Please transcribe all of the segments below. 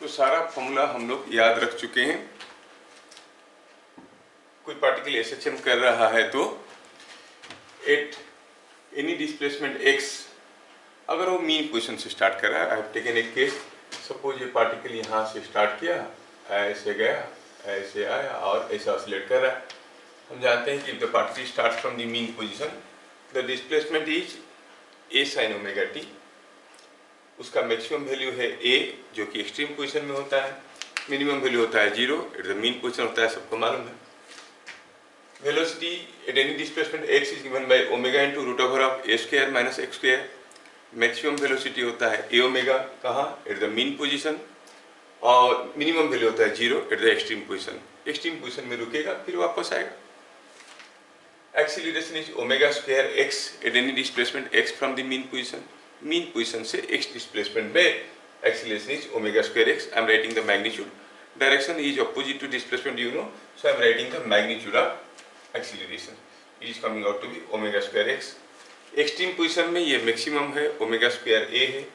तो सारा फॉर्मूला हम लोग याद रख चुके हैं। कोई पार्टिकल एसएचएम कर रहा है तो एट एनी डिस्प्लेसमेंट एक्स, अगर वो मीन पोजीशन से स्टार्ट कर रहा है, I have taken a case, suppose ये पार्टिकल यहाँ से स्टार्ट किया, ऐसे गया, ऐसे आया और ऐसे ऑसिलेट कर रहा है। हम जानते हैं कि the particle start from the mean position, the displacement is a sine omega T. उसका मैक्सिमम वैल्यू है ए, जो कि एक्सट्रीम पोजीशन में होता है। मिनिमम वैल्यू होता है 0, इट द मीन पोजीशन होता है, सबको मालूम है। Velocity at any displacement x is given by omega into root over of a square minus x square. Maximum velocity होता है ए ओमेगा, कहाँ, एट द मीन पोजीशन, और मिनिमम वैल्यू होता है 0 at the extreme position. Extreme position में रुकेगा फिर वापस आएगा। Acceleration is omega square x at any displacement x from the mean position. Mean position से एक्स डिस्प्लेसमेंट में acceleration is omega square x. I am writing the magnitude. Direction is opposite to displacement, you know, so I am writing the magnitude of acceleration. It is coming out to be omega square x. Extreme position में ये maximum है, omega square ए है,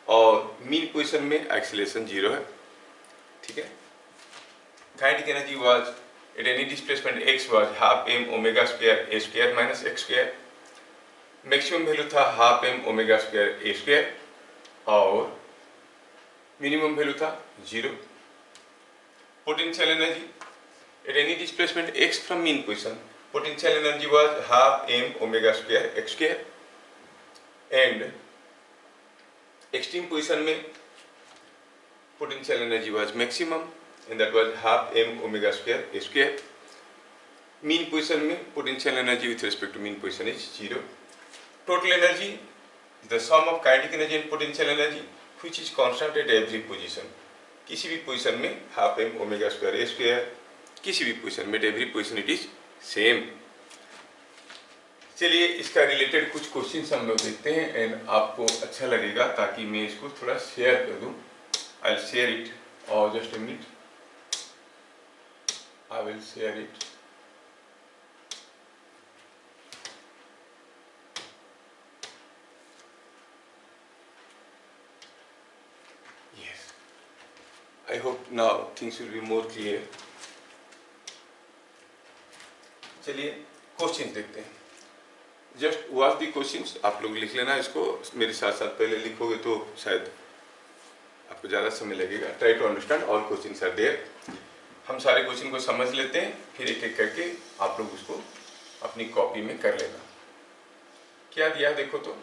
और mean position में acceleration 0 है। ठीक है। Kinetic energy was at any displacement x was half m omega square a square minus x square. Maximum value था half m omega square a square, और minimum value था 0। Potential energy at any displacement x from mean position, potential energy was half m omega square x square, and extreme position में potential energy was maximum and that was half m omega square a square. Mean position में potential energy with respect to mean position is 0. Total energy is the sum of kinetic energy and potential energy which is constant at every position. किसी भी position में half m omega square a square, किसी भी position में, at every position it is same. चलिए इसका related कुछ questions हम लोग देखते हैं एंड आपको अच्छा लगेगा, ताकि मैं इसको थोड़ा शेयर कर दूं। I'll share it, or just a minute, I will share it. Yes, I hope now things will be more clear. चलिए क्वेश्चन देखते हैं। जस्ट वॉच द क्वेश्चंस, आप लोग लिख लेना इसको, मेरे साथ साथ पहले लिखोगे तो शायद आपको ज़्यादा समय लगेगा। Try to understand all questions are there. हम सारे क्वेश्चन को समझ लेते हैं, फिर एक एक करके आप लोग उसको अपनी कॉपी में कर लेना। क्या दिया देखो तो,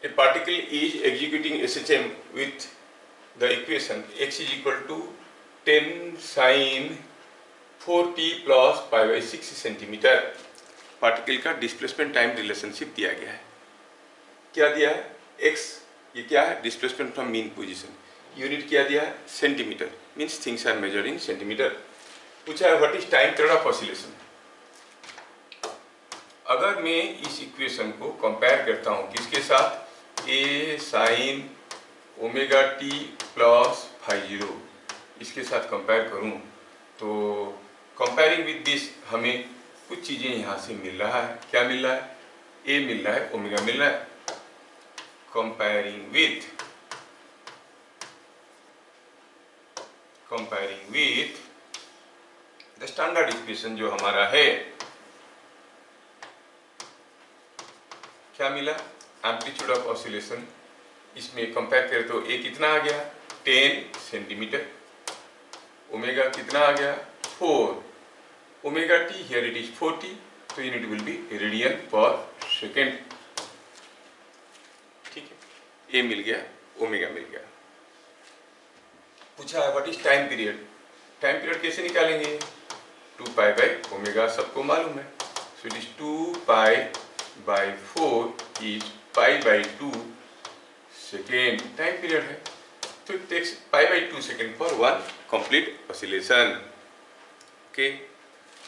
a particle is executing SHM with the equation x is equal to 10 sine 4t plus π/6 centimetre. Particle का डिस्प्लेसमेंट टाइम रिलेशनशिप दिया गया है। क्या दिया है, x, ये क्या है, displacement from mean position. Unit क्या दिया है, centimetre, means things are measured in centimetre. पूछा है what is time period of oscillation. अगर मैं इस इक्वेशन को कंपेयर करता हूं किसके साथ, a sine omega t plus φ0, इसके साथ कंपेयर करूं तो कंपेयरिंग विद दिस हमें कुछ चीजें यहां से मिल रहा है। क्या मिल रहा है, a मिल रहा है, ओमेगा मिल रहा है। comparing with the standard equation जो हमारा है, क्या मिला, एम्पलीट्यूड ऑफ ऑसिलेशन। इसमें कंपेयर करें तो ए कितना आ गया, 10 सेंटीमीटर, ओमेगा कितना आ गया, 4, omega T here it is 40, तो unit will be radian per second. ठीक है, ए मिल गया, ओमेगा मिल गया। पूछा है what is time period. Time period कैसे निकालेंगे, 2π/ओमेगा सबको मालूम है, so it is 2π/4 is π/2 second time period है। तो it takes π/2 second for one complete oscillation. Okay,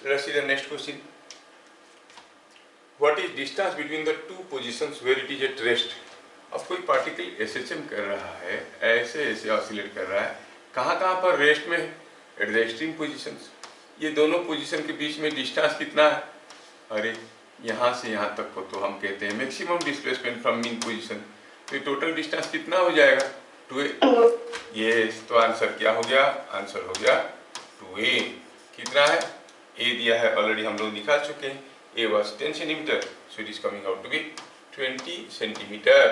let's see the next question. What is distance between the two positions where it is at rest. अब कोई particle SHM कर रहा है, ऐसे ऐसे oscillate कर रहा है, कहाँ कहाँ पर रेस्ट में, एट द एक्सट्रीम पोजीशंस। ये दोनों पोजीशन के बीच में डिस्टेंस कितना है, अरे यहाँ से यहाँ तक को तो हम कहते हैं maximum displacement from mean position. तो टोटल डिस्टेंस कितना हो जाएगा, 2a। यस, तो आंसर क्या हो गया? आंसर हो गया 2a। कितना है? a दिया है ऑलरेडी, हम लोग निकाल चुके हैं। a was 10 centimeter, so it is coming out to be 20 centimeter.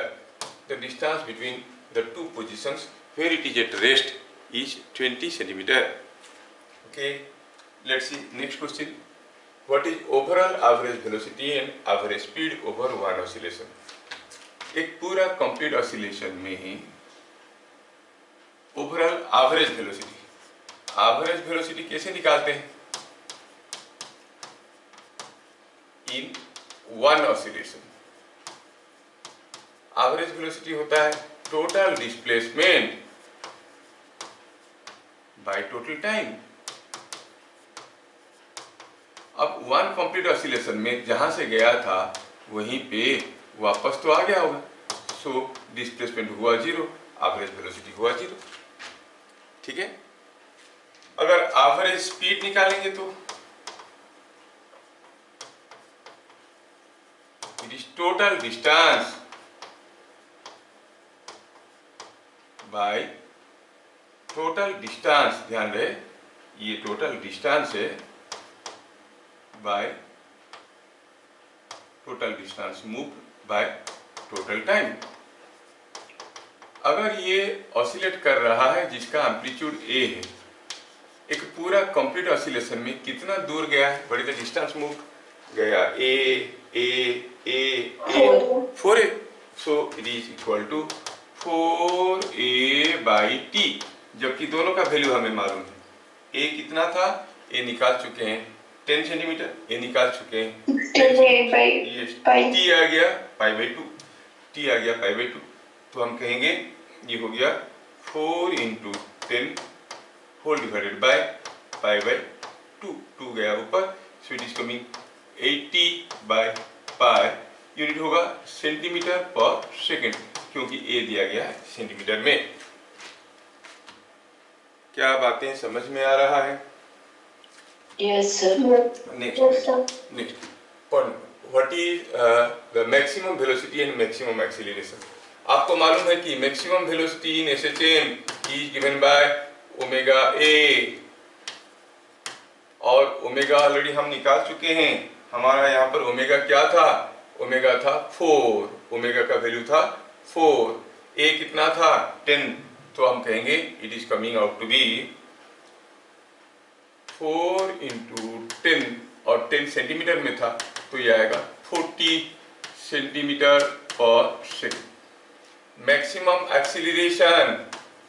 The distance between the two positions where it is at rest is 20 centimeter. Okay, let's see next question. What is overall average velocity and average speed over one oscillation? एक पूरा complete oscillation में overall average velocity कैसे निकालते हैं? In one oscillation average velocity होता है total displacement by total time. अब one complete oscillation में जहां से गया था वहीं पे वापस तो आ गया होगा, सो डिस्प्लेसमेंट हुआ 0, एवरेज वेलोसिटी हुआ 0। ठीक है। अगर एवरेज स्पीड निकालेंगे तो it is total distance by total distance. ध्यान रहे, ये टोटल डिस्टेंस है by total distance move by total time. अगर ये ऑसिलेट कर रहा है जिसका एम्पलीट्यूड a है, एक पूरा कंप्लीट ऑसिलेशन में कितना दूर गया है? What is the distance move? गया a 4a, so it is equal to 4a by t। जबकि दोनों का वैल्यू हमें मालूम है। a कितना था? a निकाल चुके हैं 10 सेंटीमीटर, a निकाल चुके हैं t आ गया पाई बाई 2, t आ गया पाई बाई 2। तो हम कहेंगे ये हो गया 4 into 10 whole divided by pi by 2, 2 गया ऊपर, so it is coming 80 by pi. Unit होगा सेंटीमीटर पर सेकंड, क्योंकि a दिया गया है सेंटीमीटर में। क्या बातें समझ में आ रहा है? Yes, sir. Next what is the maximum velocity and maximum acceleration? आपको मालूम है कि maximum velocity in SHM is given by omega a, और ओमेगा ऑलरेडी हम निकाल चुके हैं। हमारा यहाँ पर ओमेगा क्या था? ओमेगा था 4, ओमेगा का वैल्यू था 4, a कितना था? 10। तो हम कहेंगे it is coming out to be 4 into 10, और 10 सेंटीमीटर में था तो ये आएगा 40 centimetre per second. Maximum acceleration,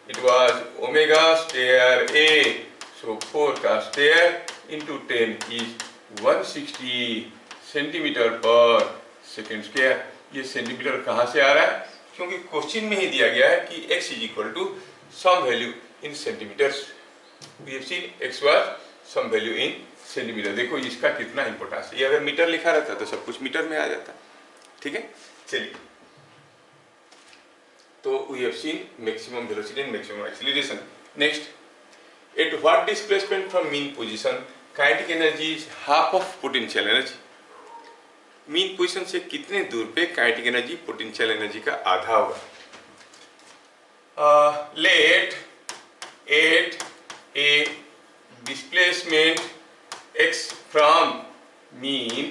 it was omega square a, so 4 का square into 10 is 160 centimeter per second square। ये सेंटीमीटर कहाँ से आ रहा है? क्योंकि क्वेश्चन में ही दिया गया है कि x is equal to some value in centimeters। We have seen x was some value in centimeter। देखो इसका कितना इंपॉर्टेंस है। ये अगर मीटर लिखा रहता तो सब कुछ मीटर में आ जाता। ठीक है, चलिए। तो we have seen maximum velocity and maximum acceleration. Next, at what displacement from mean position kinetic energy is half of potential energy? Mean position से कितने दूर पे काइनेटिक एनर्जी पोटेंशियल एनर्जी का आधा होगा? Let at a displacement x from mean,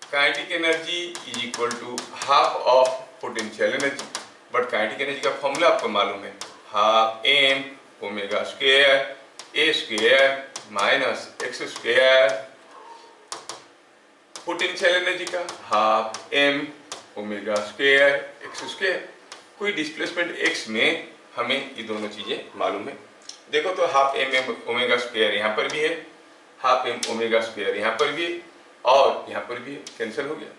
kinetic energy is equal to half of potential energy. But kinetic energy का formula आपको मालूम है, half m omega square a square minus x square. Potential energy का half m omega square x square. कोई displacement x में हमें ये दोनों चीजें मालूम है। देखो तो हाफ m ओमेगा स्क्वायर यहाँ पर भी है, हाफ m ओमेगा स्क्वायर यहाँ पर भी है, और यहाँ पर भी कैंसिल हो गया।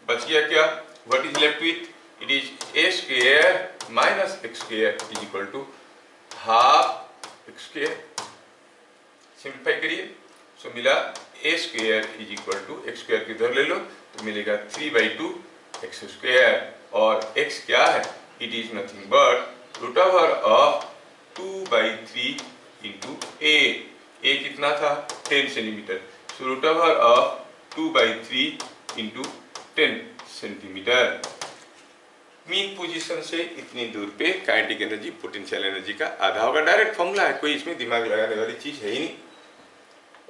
बच गया क्या? What is left with? It is a square minus x square is equal to half x square। Simplify करिए, सो मिला a square is equal to x square की इधर ले लो तो मिलेगा 3/2 x square, और x क्या है? It is nothing but root over of 2/3 into a। a कितना था? 10 centimetre, so root over of 2/3 into 10 centimetre. Mean position से इतनी दूर पे काइनेटिक एनर्जी पोटेंशियल एनर्जी का आधा होगा। डायरेक्ट फॉर्मूला है, कोई इसमें दिमाग लगाने वाली चीज है ही नहीं।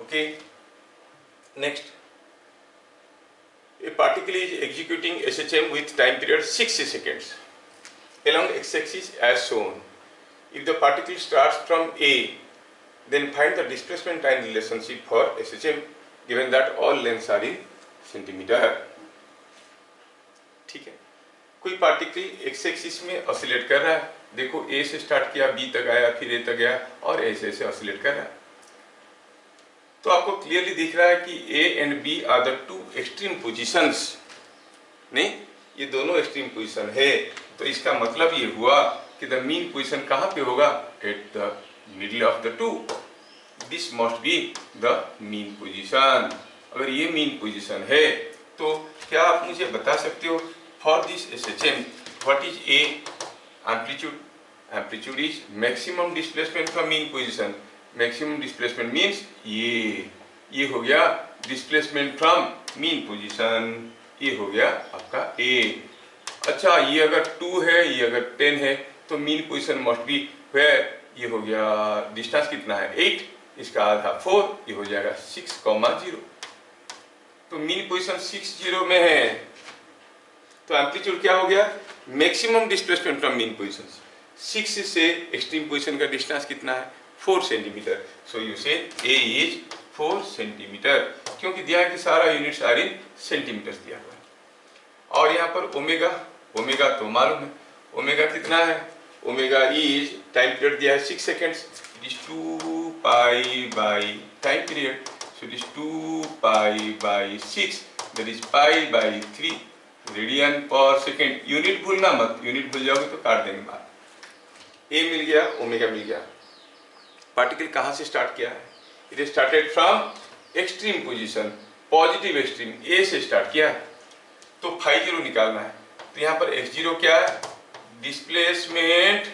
Okay, next, a particle is executing SHM with time period 60 seconds along x-axis as shown. If the particle starts from A, then find the displacement time relationship for SHM given that all lengths are in centimeter. ठीक है, कोई particle x axis में oscillate कर रहा है। देखो ए से start किया, बी तक आया, फिर ए तक गया और ऐसे ऐसे ऑसिलेट कर रहा है। तो आपको क्लियरली दिख रहा है कि A and B are the two extreme positions. नहीं, ये दोनों एक्सट्रीम पोजीशन है, तो इसका मतलब ये हुआ कि द मीन पोजीशन कहाँ पे होगा? At the middle of the two. This must be the mean position. अगर ये मीन पोजीशन है तो क्या आप मुझे बता सकते हो for this SHM what is A amplitude? Amplitude is maximum displacement from mean position. Maximum displacement means ये हो गया डिस्प्लेसमेंट फ्रॉम मीन पोजीशन, ये हो गया आपका ए। अच्छा, ये अगर 2 है, ये अगर 10 है, तो mean position must be where? ये हो गया डिस्टेंस कितना है 8, इसका आधा 4, ये हो जाएगा 6,0। तो मीन पोजीशन 60 में है, तो एम्पलीट्यूड क्या हो गया? Maximum displacement from mean position. 6 से एक्सट्रीम पोजीशन का डिस्टेंस कितना है? 4 सेंटीमीटर। सो यू से ए इज 4 सेंटीमीटर, क्योंकि दिया है कि सारा यूनिट्स आर इन सेंटीमीटर दिया हुआ है। और यहाँ पर ओमेगा तो मालूम है, ओमेगा कितना है? ओमेगा इज टाइम पीरियड दिया है 6 seconds, it is 2 pi by time period, so it is 2 pi by 6, that is pi by 3 radian per second. Unit भूलना मत, यूनिट भूल जाओगे तो काट देंगे बात। ए मिल गया, ओमेगा मिल गया। पार्टिकल कहाँ से स्टार्ट किया है? It started from extreme position, positive extreme, A से स्टार्ट किया है, तो फाई जीरो निकालना है। तो यहाँ पर x0 क्या है? Displacement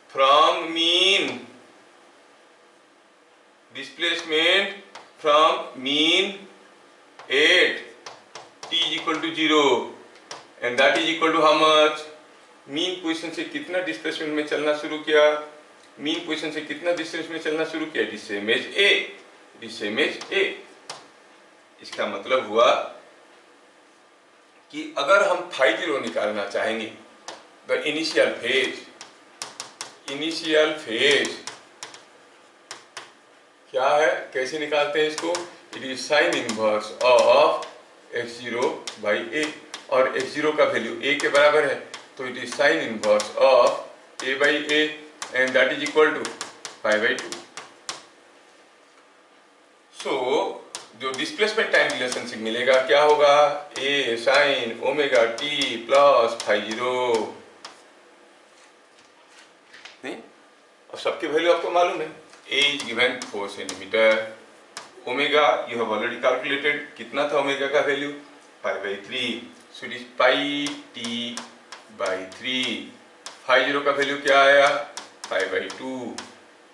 from mean, displacement from mean at t is equal to 0 and that is equal to how much? Mean position से कितना डिस्प्लेसमेंट में चलना शुरू किया? मीन पोजीशन से कितना डिस्टेंस में चलना शुरू किया? It is same as A, it is same as A. इसका मतलब हुआ कि अगर हम फाई जीरो निकालना चाहेंगे, द इनिशियल फेज क्या है, कैसे निकालते हैं इसको? It is sine inverse of x0 by a, और x0 का वैल्यू a के बराबर है, तो it is sine inverse of a by a and that is equal to pi by 2। So जो डिस्प्लेसमेंट टाइम रिलेशनशिप मिलेगा क्या होगा? a sine omega t plus phi zero. नहीं, और सबके वैल्यू आपको मालूम है। a is given 4 centimetre, omega you have already calculated, कितना था ओमेगा का value? Pi by 3, so it is pi t by 3। Phi zero का वैल्यू क्या आया? Pi by 2।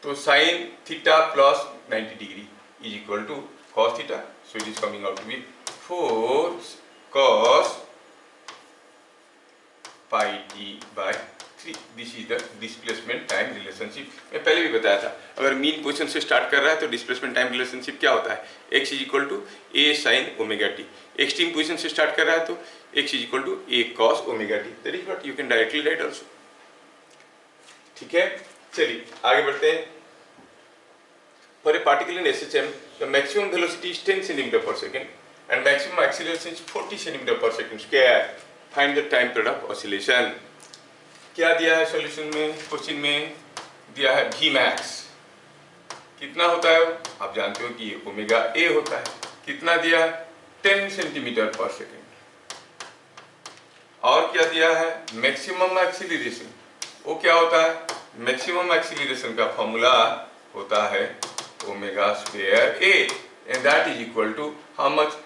तो sine theta plus 90 degree is equal to cos theta, so it is coming out to be 4 cos pi t by 3। This is the displacement time relationship. मैं पहले भी बताया था, अगर मीन पोजीशन से स्टार्ट कर रहा है तो डिस्प्लेसमेंट टाइम रिलेशनशिप क्या होता है? x is equal to a sine omega t. Extreme position से स्टार्ट कर रहा है तो x is equal to a cos omega t. That is what you can directly write also. ठीक है, चलिए आगे बढ़ते हैं। For a particle in SHM the maximum velocity is 10 centimetre per second and maximum acceleration is 40 centimetre per second square. Find the time period of oscillation. क्या दिया है solution में? क्वेश्चन में दिया है Vmax। कितना होता है? आप जानते हो कि ये ओमेगा ए होता है। कितना दिया है? 10 सेंटीमीटर पर सेकेंड। और क्या दिया है? Maximum acceleration. वो क्या होता है? मैक्सिमम एक्सीलरेशन का फॉर्मूला होता है omega square a and that is equal to how much?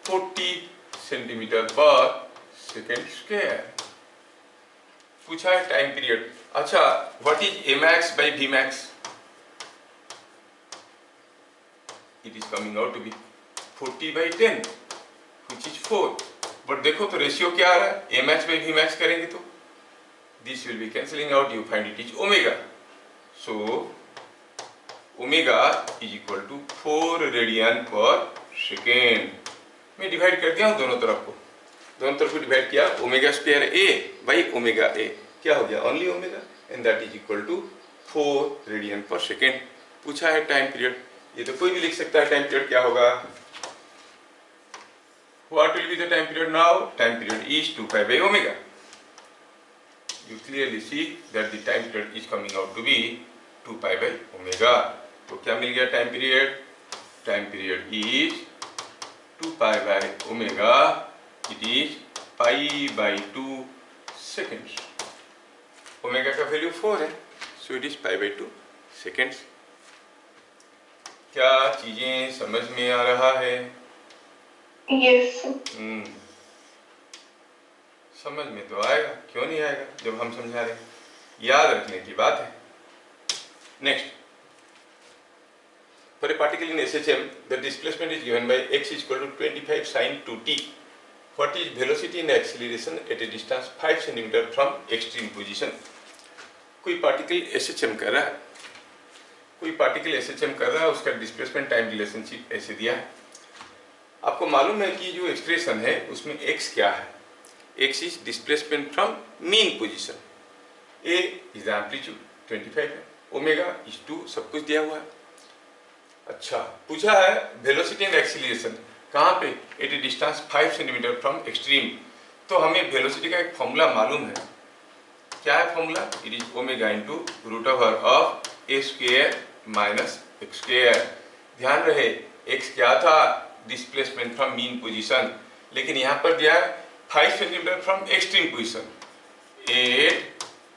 40 centimetre per second square. पूछा है टाइम पीरियड। अच्छा, what is Amax by Vmax? It is coming out to be 40 by 10 which is 4. But देखो तो ratio क्या आ रहा है, ए match में भी मैच करेंगे तो this will be cancelling out, you find it is omega. So omega is equal to 4 radian per second. मैं डिवाइड कर दिया हूँ दोनों तरफ को डिवाइड किया, omega square a by omega a क्या हो गया, only omega, and that is equal to 4 radian per second. पूछा है टाइम पीरियड, ये तो कोई भी लिख सकता है टाइम पीरियड क्या होगा. What will be the time period now? Time period is 2 pi by omega. You clearly see that the time period is coming out to be 2 pi by omega. तो क्या मिल गया time period, time period is 2 pi by omega, it is pi by 2 seconds. Omega का value 4 है, so it is pi by 2 seconds. क्या चीजें समझ में आ रहा है? Yes, sir. समझ में तो आएगा, क्यों नहीं आएगा जब हम समझा रहे हैं, याद रखने की बात है. Next, for a particle in SHM the displacement is given by x is equal to 25 sin 2t. What is velocity and acceleration at a distance 5 centimetre from extreme position. कोई पार्टिकल SHM कर रहा है, उसका displacement time relationship ऐसे दिया है. आपको मालूम है कि जो एक्सप्रेशन है उसमें x क्या है, x is displacement from mean position, a is amplitude 25 है, ओमेगा इज 2, सब कुछ दिया हुआ है. अच्छा, पूछा है वेलोसिटी एंड एक्सीलरेशन कहाँ पे, at a distance 5 centimetre from extreme. तो हमें वेलोसिटी का एक फॉर्मूला मालूम है. क्या है formula, it is omega into root over of a square minus x square. ध्यान रहे x क्या था, डिस्प्लेसमेंट फ्रॉम मीन पोजीशन, लेकिन यहाँ पर दिया है 5 centimetre from extreme position,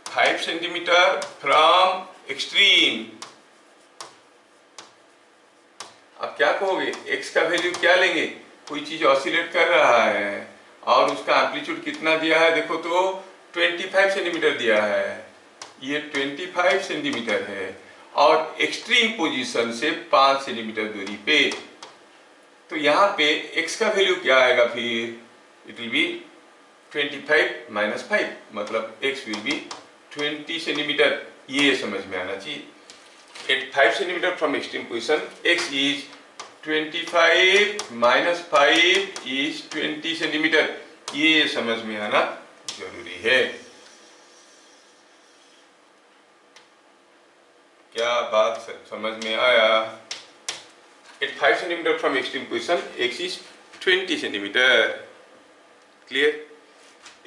5 centimetre from extreme. अब क्या कहोगे, x का वैल्यू क्या लेंगे, कोई चीज ऑसिलेट कर रहा है और उसका एम्पलीट्यूड कितना दिया है, देखो तो 25 सेंटीमीटर दिया है, ये 25 सेंटीमीटर है और एक्सट्रीम पोजीशन से 5 सेंटीमीटर दूरी पे. तो यहाँ पे x का वैल्यू क्या आएगा, फिर इट विल बी 25 माइनस 5, मतलब x विल बी 20 सेंटीमीटर. ये समझ में आना चाहिए. At 5 centimetre from extreme position x is 25 minus 5 is 20 centimetre. ये समझ में आना जरूरी है. क्या बात समझ में आया. At 5 centimeter from extreme position, x is 20 centimeter. Clear?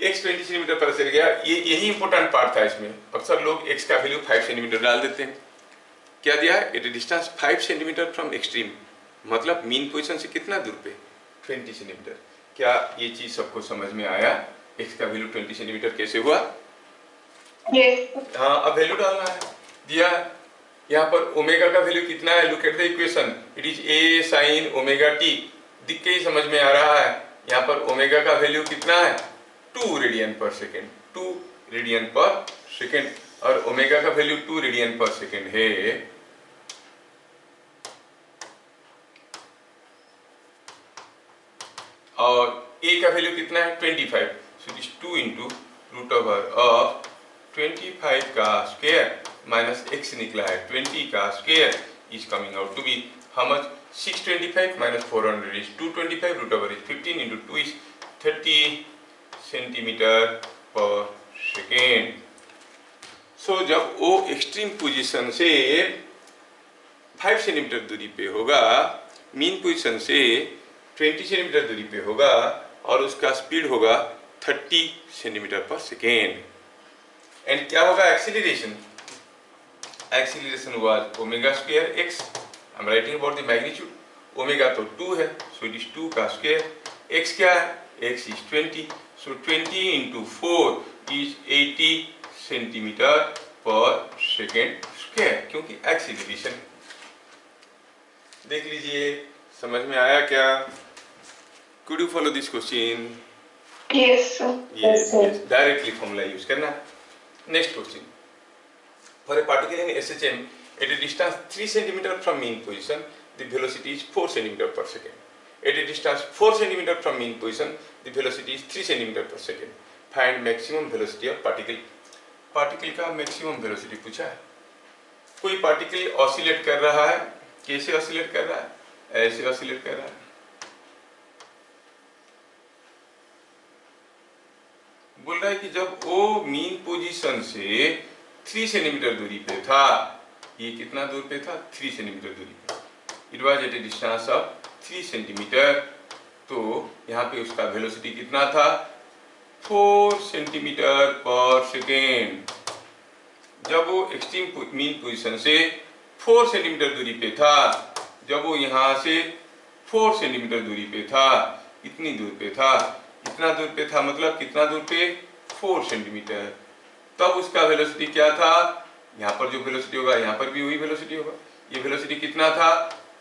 x 20 centimetre पर चल गया. यही इंपॉर्टेंट पार्ट था इसमें. अक्सर लोग x का वैल्यू 5 सेंटीमीटर डाल देते हैं. क्या दिया है, at a distance 5 centimetre from extreme, मतलब मीन पोजीशन से कितना दूर पे, 20 सेंटीमीटर. क्या ये चीज सबको समझ में आया, x का वैल्यू 20 सेंटीमीटर कैसे हुआ. Yes. हाँ, अब वैल्यू डालना है. दिया यहाँ पर ओमेगा का वैल्यू कितना है, look at the equation, it is a sin omega t. दिख के ही समझ में आ रहा है, यहाँ पर ओमेगा का वैल्यू कितना है, 2 radian per second, 2 radian per second, और ओमेगा का वैल्यू 2 रेडियन पर सेकेंड है. और a का वैल्यू कितना है, 25. So it is 2 into root over of 25 का स्क्वायर माइनस x निकला है 20 का square, is coming out to be how much, 625 minus 400 is 225, root over is 15 into 2 is 30 centimetre per second. So जब O extreme position से 5 centimetre दूरी पे होगा, mean position से 20 सेंटीमीटर दूरी पे होगा और उसका स्पीड होगा 30 सेंटीमीटर पर सेकेंड. एंड क्या होगा acceleration, acceleration was omega square x. I'm writing about the magnitude. Omega तो 2 है, so it is 2 का square. x क्या है, x is 20, so 20 into 4 is 80 centimetre per second square, क्योंकि acceleration. देख लीजिए, समझ में आया क्या? Could you follow this question? Yes, sir. Yes, yes. Directly formula use करना. Next question. For a particle in SHM at a distance 3 cm from mean position, the velocity is 4 cm per second. At a distance 4 cm from mean position, the velocity is 3 cm per second. Find maximum velocity of particle. Particle का maximum velocity पूछा है। कोई particle oscillate कर रहा है, कैसे oscillate कर रहा है? ऐसे ऑसिलेट कर रहा है। बोल रहा है कि जब वो मीन पोजीशन से 3 सेंटीमीटर दूरी पे था, ये कितना दूर पे था? 3 सेंटीमीटर दूरी पे। It was at a distance of 3 centimetre. तो यहाँ पे उसका वेलोसिटी कितना था? 4 सेंटीमीटर पर सेकेंड। जब वो एक्सट्रीम मीन पोजीशन से 4 सेंटीमीटर दूरी पे था, जब वो यहाँ से 4 सेंटीमीटर दूरी पे था, इतनी दूर पे था, इतना दूर पे था, मतलब कितना दूर पे? 4 सेंटीमीटर। तब उसका वेलोसिटी क्या था? यहाँ पर जो वेलोसिटी होगा यहाँ पर भी वही वेलोसिटी होगा। ये वेलोसिटी कितना था?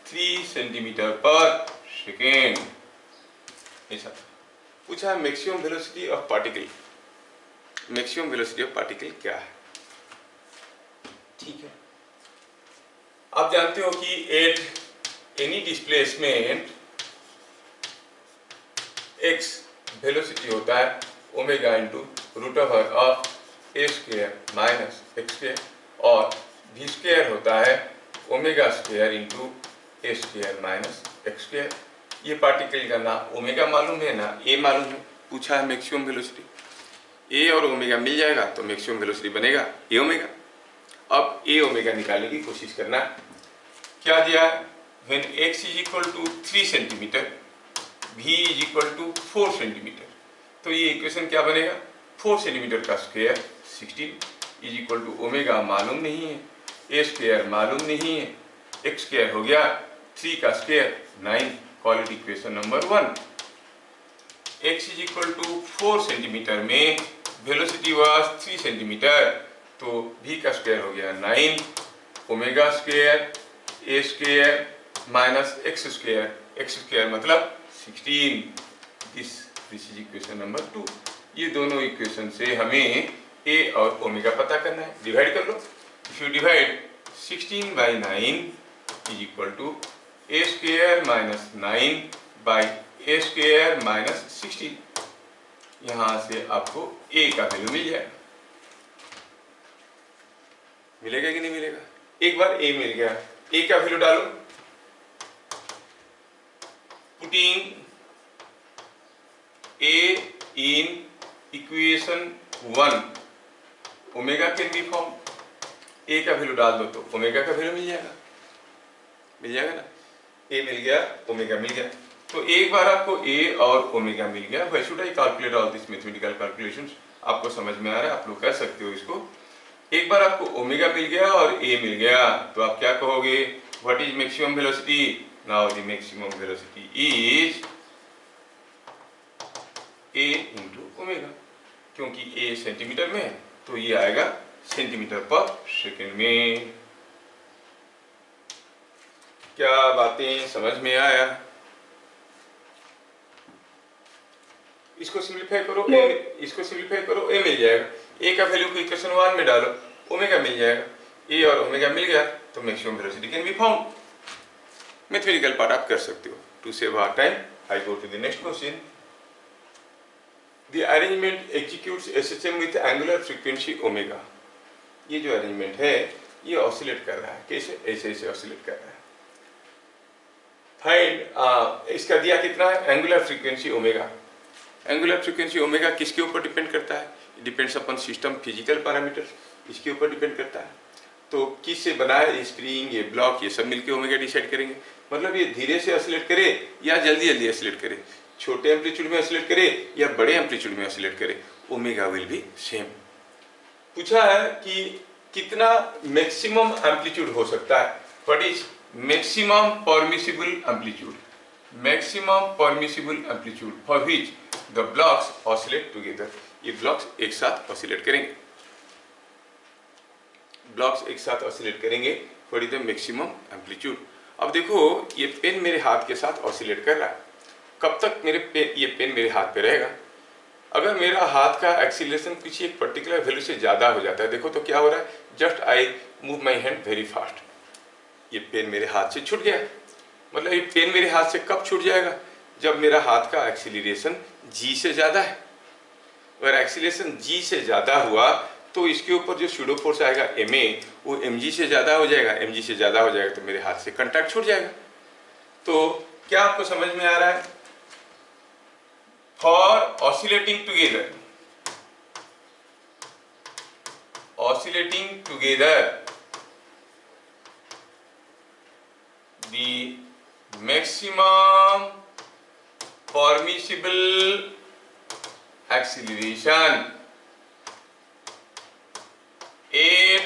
3 सेंटीमीटर पर सेकेंड। ऐसा पूछा है maximum velocity of particle. Maximum velocity of particle क्या है? ठीक है, आप जानते हो कि at any displacement x velocity होता है omega into root over of a square minus x square, और v स्क्वायर होता है omega square into a square minus x square. ये पार्टिकल का ना ओमेगा मालूम है ना ए मालूम है। पूछा है मैक्सिमम वेलोसिटी। ए और ओमेगा मिल जाएगा तो मैक्सिमम वेलोसिटी बनेगा ए ओमेगा। अब ए ओमेगा निकालने की कोशिश करना। क्या दिया है? When x is equal to 3 centimetre, v is equal to 4 centimetre, तो ये इक्वेशन क्या बनेगा? 4 सेंटीमीटर का square 16 is equal to omega मालूम नहीं है, ए स्क्वायर मालूम नहीं है, एक्स स्क्वायर हो गया 3 का square 9। Call it equation number 1। x is equal to 4 centimetre में वेलोसिटी वाज 3 सेंटीमीटर, तो v का स्क्वायर हो गया 9, omega square a square minus x square मतलब 16। This is equation number 2। ये दोनों इक्वेशन से हमें a और ओमेगा पता करना है। डिवाइड कर लो। If you divide 16 by 9 is equal to a square minus 9 by a square minus 16। यहाँ से आपको a का वैल्यू मिल जाएगा। मिलेगा कि नहीं मिलेगा? एक बार a मिल गया, a का वैल्यू डालो। Putting a in equation 1, omega can be form. a का वैल्यू डाल दो तो ओमेगा का वैल्यू मिल जाएगा। मिल जाएगा ना? a मिल गया, ओमेगा मिल गया। तो एक बार आपको a और ओमेगा मिल गया। Why should I calculate all this mathematical calculations? आपको समझ में आ रहा है, आप लोग कर सकते हो इसको। एक बार आपको ओमेगा मिल गया और a मिल गया, तो आप क्या कहोगे? What is maximum velocity? Now the maximum velocity is a into omega. क्योंकि a सेंटीमीटर में है तो ये आएगा सेंटीमीटर पर सेकेंड में। क्या बातें समझ में आया? इसको सिंपलीफाई करो, इसको सिंपलीफाई करो, a मिल जाएगा। a का वैल्यू को इक्वेशन 1 में डालो, ओमेगा मिल जाएगा। a और ओमेगा मिल गया तो maximum velocity can be found. Mathematical part आप कर सकते हो। To save our time I go to the next question. The arrangement executes SHM with angular frequency omega. ये जो अरेंजमेंट है ये ऑसिलेट कर रहा है। कैसे? ऐसे ऐसे ऑसिलेट कर रहा है। फाइंड इसका दिया कितना है? Angular frequency omega. Angular frequency omega किसके ऊपर डिपेंड करता है? Depends upon system physical parameters, इसके ऊपर डिपेंड करता है। तो किससे बना है? स्प्रिंग, ये ब्लॉक, ये सब मिलके ओमेगा डिसाइड करेंगे। मतलब ये धीरे से ऑसिलेट करे या जल्दी जल्दी ऑसिलेट करे, छोटे एम्पलीट्यूड में ऑसिलेट करे या बड़े एम्पलीट्यूड में ऑसिलेट करे, ओमेगा विल बी सेम। पूछा है कि कितना मैक्सिमम एम्पलीट्यूड हो सकता है? What is maximum permissible amplitude? Maximum permissible amplitude for which the blocks oscillate together. ये ब्लॉक्स एक साथ ऑसिलेट करेंगे, ब्लॉक्स एक साथ ऑसिलेट करेंगे फॉर द मैक्सिमम एम्पलीट्यूड। अब देखो ये पेन मेरे हाथ के साथ ऑसिलेट कर रहा है। कब तक ये पेन मेरे हाथ पे रहेगा? अगर मेरा हाथ का एक्सीलरेशन किसी एक पर्टिकुलर वैल्यू से ज़्यादा हो जाता है, देखो तो क्या हो रहा है, just I move my hand very fast, ये पेन मेरे हाथ से छूट गया। मतलब ये पेन मेरे हाथ से कब छूट जाएगा? जब मेरा हाथ का एक्सीलरेशन g से ज़्यादा है। अगर एक्सीलरेशन g से ज़्यादा हुआ तो इसके ऊपर जो स्यूडो फोर्स आएगा ma वो mg से ज़्यादा हो जाएगा। mg से ज़्यादा हो जाएगा तो मेरे हाथ से कंटैक्ट छूट जाएगा। तो क्या आपको समझ में आ रहा है? For oscillating together the maximum permissible acceleration at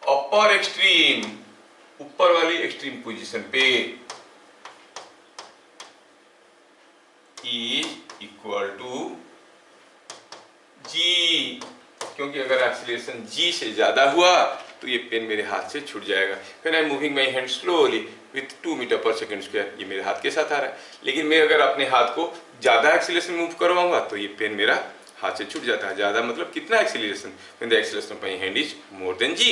upper extreme, ऊपर वाली एक्सट्रीम पोजीशन पे is equal to g, क्योंकि अगर एक्सीलरेशन g से ज्यादा हुआ तो ये पेन मेरे हाथ से छूट जाएगा। When I am moving my hand slowly with 2 metre per second square, ये मेरे हाथ के साथ आ रहा है। लेकिन मैं अगर अपने हाथ को ज़्यादा एक्सीलरेशन मूव करवाऊंगा तो ये पेन मेरा हाथ से छूट जाता है। ज़्यादा मतलब कितना acceleration? When the acceleration of my hand is more than g।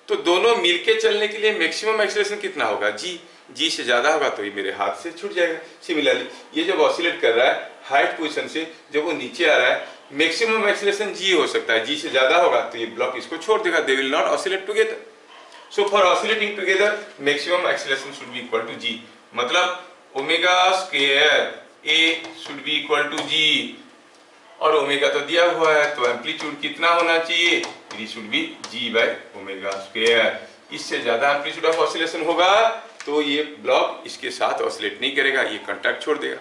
तो दोनों मिलके चलने के लिए मैक्सिमम एक्सीलरेशन कितना होगा? g से ज़्यादा होगा तो ये मेरे हाथ से छूट जाएगा। सिमिलरली ये जब ऑसिलेट कर रहा है हाइट पोजीशन से, जब वो नीचे आ रहा है मैक्सिमम एक्सीलरेशन g हो सकता है, g से ज़्यादा होगा तो ये ब्लॉक इसको छोड़ देगा, they will not oscillate together. So for oscillating together, maximum acceleration should be equal to g. मतलब omega square a should be equal to g, और ओमेगा तो दिया हुआ है तो एम्पलीट्यूड कितना होना चाहिए? It should be g by omega square. इससे ज्यादा एम्पलीट्यूड ऑफ ऑसिलेशन होगा तो ये ब्लॉक इसके साथ ऑसिलेट नहीं करेगा, ये कांटेक्ट छोड़ देगा।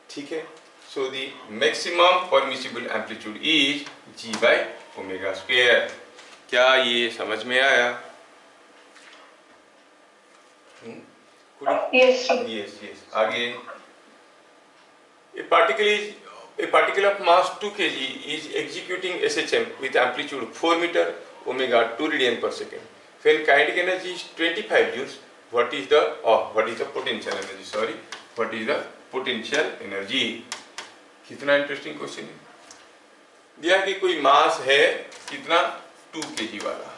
ठीक है, सो the maximum permissible amplitude is g by omega square. क्या ये समझ में आया? Yes, sir. Yes, yes. आगे a particle of mass 2 kg is executing SHM with amplitude 4 meter omega 2 radian per second. When kinetic energy is 25 joules, what is the potential energy? Sorry, what is the potential energy? कितना interesting question है। दिया कि कोई मास है कितना 2 kg वाला,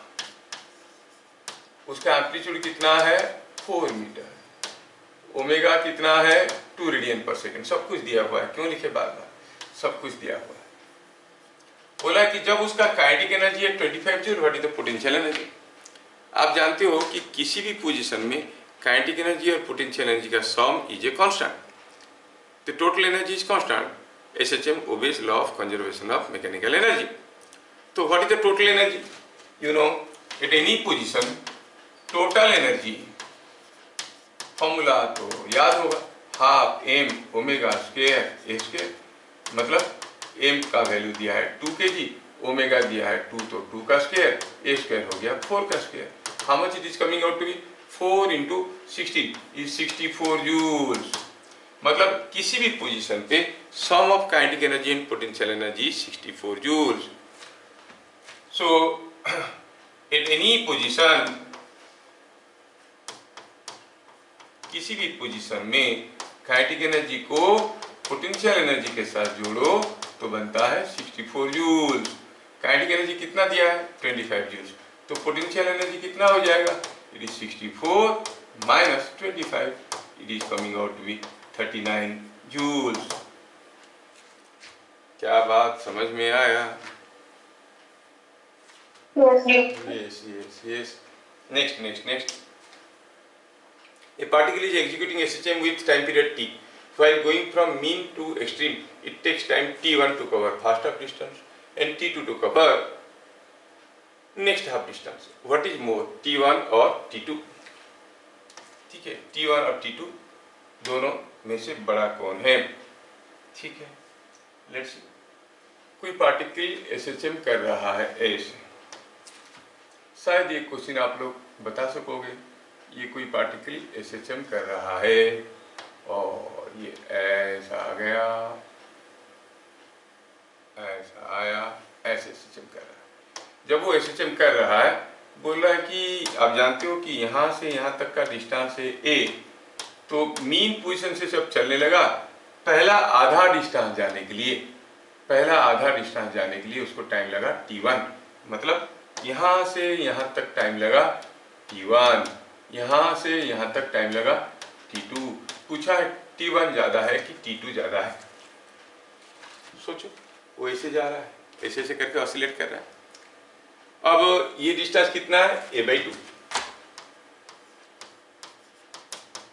उसका amplitude कितना है 4 मीटर, ओमेगा कितना है 2 रेडियन पर सेकंड, सब कुछ दिया हुआ है। क्यों लिखे बार बार? सब कुछ दिया हुआ है। बोला कि जब उसका काइनेटिक एनर्जी है 25 joule, what is the potential energy? आप जानते हो कि किसी भी पोजीशन में काइनेटिक एनर्जी और पोटेंशियल एनर्जी का sum is a constant. The total energy is constant. SHM obeys law of conservation of mechanical energy. तो what is the total energy? You know, at any position total energy formula तो याद होगा, half m omega square a square. मतलब m का value दिया है 2 kg, omega दिया है 2 तो 2 का स्क्वायर, ए स्क्वायर हो गया 4 का square. How much it is coming out to be? 4 into 16 is 64 joules. मतलब किसी भी पोजीशन पे sum of kinetic energy and potential energy 64 joules. So at any position, किसी भी पोजीशन में काइनेटिक एनर्जी को पोटेंशियल एनर्जी के साथ जोड़ो तो बनता है 64 जूल्स। काइनेटिक एनर्जी कितना दिया है? 25 जूल्स। तो पोटेंशियल एनर्जी कितना हो जाएगा? It is 64 minus 25, it is coming out to be 39 joules. क्या बात समझ में आया? Yes. Yes. Next. A particle is executing SHM with time period t. While going from mean to extreme, it takes time t1 to cover first half distance and t2 to cover next half distance. What is more, t1 or t2? ठीक है, t1 और t2 दोनों में से बड़ा कौन है? ठीक है, लेट्स सी। कोई पार्टिकल SHM कर रहा है ऐसे, शायद ये क्वेश्चन आप लोग बता सकोगे। ये कोई पार्टिकल SHM कर रहा है और ये ऐसा आ गया, ऐसा आया, ऐसे SHM कर रहा है। जब वो SHM कर रहा है, बोल रहा है कि आप जानते हो कि यहाँ से यहाँ तक का डिस्टेंस है a, तो मीन पोजीशन से जब चलने लगा, पहला आधा डिस्टेंस जाने के लिए उसको टाइम लगा t1। मतलब यहाँ से यहाँ तक टाइम लगा t1, यहाँ से यहाँ तक टाइम लगा t2। पूछा है t1 ज़्यादा है कि t2 ज़्यादा है। सोचो, वो ऐसे जा रहा है, ऐसे ऐसे करके ऑसिलेट कर रहा है। अब ये डिस्टेंस कितना है, a/2,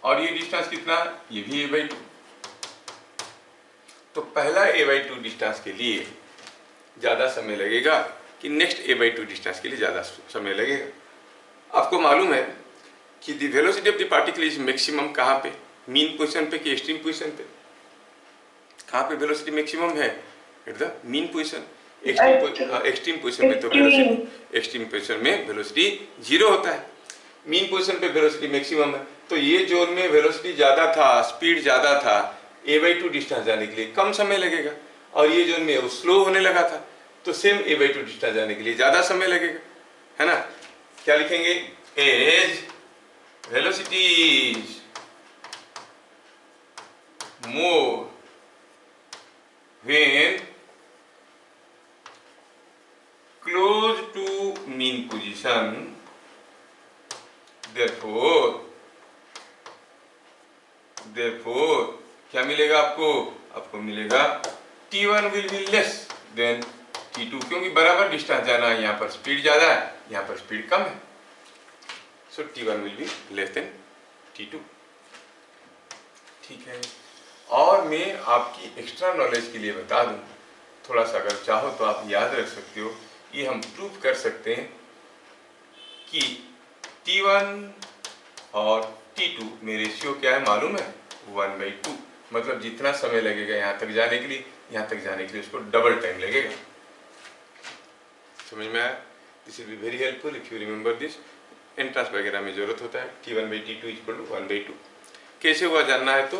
और ये डिस्टेंस कितना है, ये भी a/2। तो पहला a/2 डिस्टेंस के लिए ज़्यादा समय लगेगा कि नेक्स्ट a/2 डिस्टेंस के लिए ज़्यादा समय लगेगा। आपको मालूम है कि the velocity of the particle is maximum कहाँ पे, मीन पोजीशन पे कि एक्सट्रीम पोजीशन पे? कहाँ पे वेलोसिटी मैक्सिमम है? Eight the mean position. Extreme position में तो वेलोसिटी, एक्सट्रीम पोजीशन में वेलोसिटी 0 होता है, मीन पोजीशन पे वेलोसिटी मैक्सिमम है। तो ये जोन में वेलोसिटी ज़्यादा था, स्पीड ज़्यादा था, a/2 डिस्टेंस जाने के लिए कम समय लगेगा, और ये जोन में वो स्लो होने लगा था, तो सेम a/2 डिस्टेंस जाने के लिए ज़्यादा समय लगेगा, है ना। क्या लिखेंगे, as velocity is more when close to mean position, therefore क्या मिलेगा आपको? आपको मिलेगा t1 will be less than t2, क्योंकि बराबर डिस्टेंस जाना है, यहाँ पर स्पीड ज़्यादा है, यहाँ पर स्पीड कम है। सो t1 will be less than t2। ठीक है। और मैं आपकी एक्स्ट्रा नॉलेज के लिए बता दूं, थोड़ा सा अगर चाहो तो आप याद रख सकते हो, ये हम प्रूव कर सकते हैं कि t1 और t2 में रेशियो क्या है मालूम है, 1/2। मतलब जितना समय लगेगा यहाँ तक जाने के लिए, यहाँ तक जाने के लिए उसको डबल टाइम लगेगा। समझ में आया? This will be very helpful if you remember this. Entrance वगैरह में जरूरत होता है, t1/t2 = 1/2। कैसे हुआ जानना है तो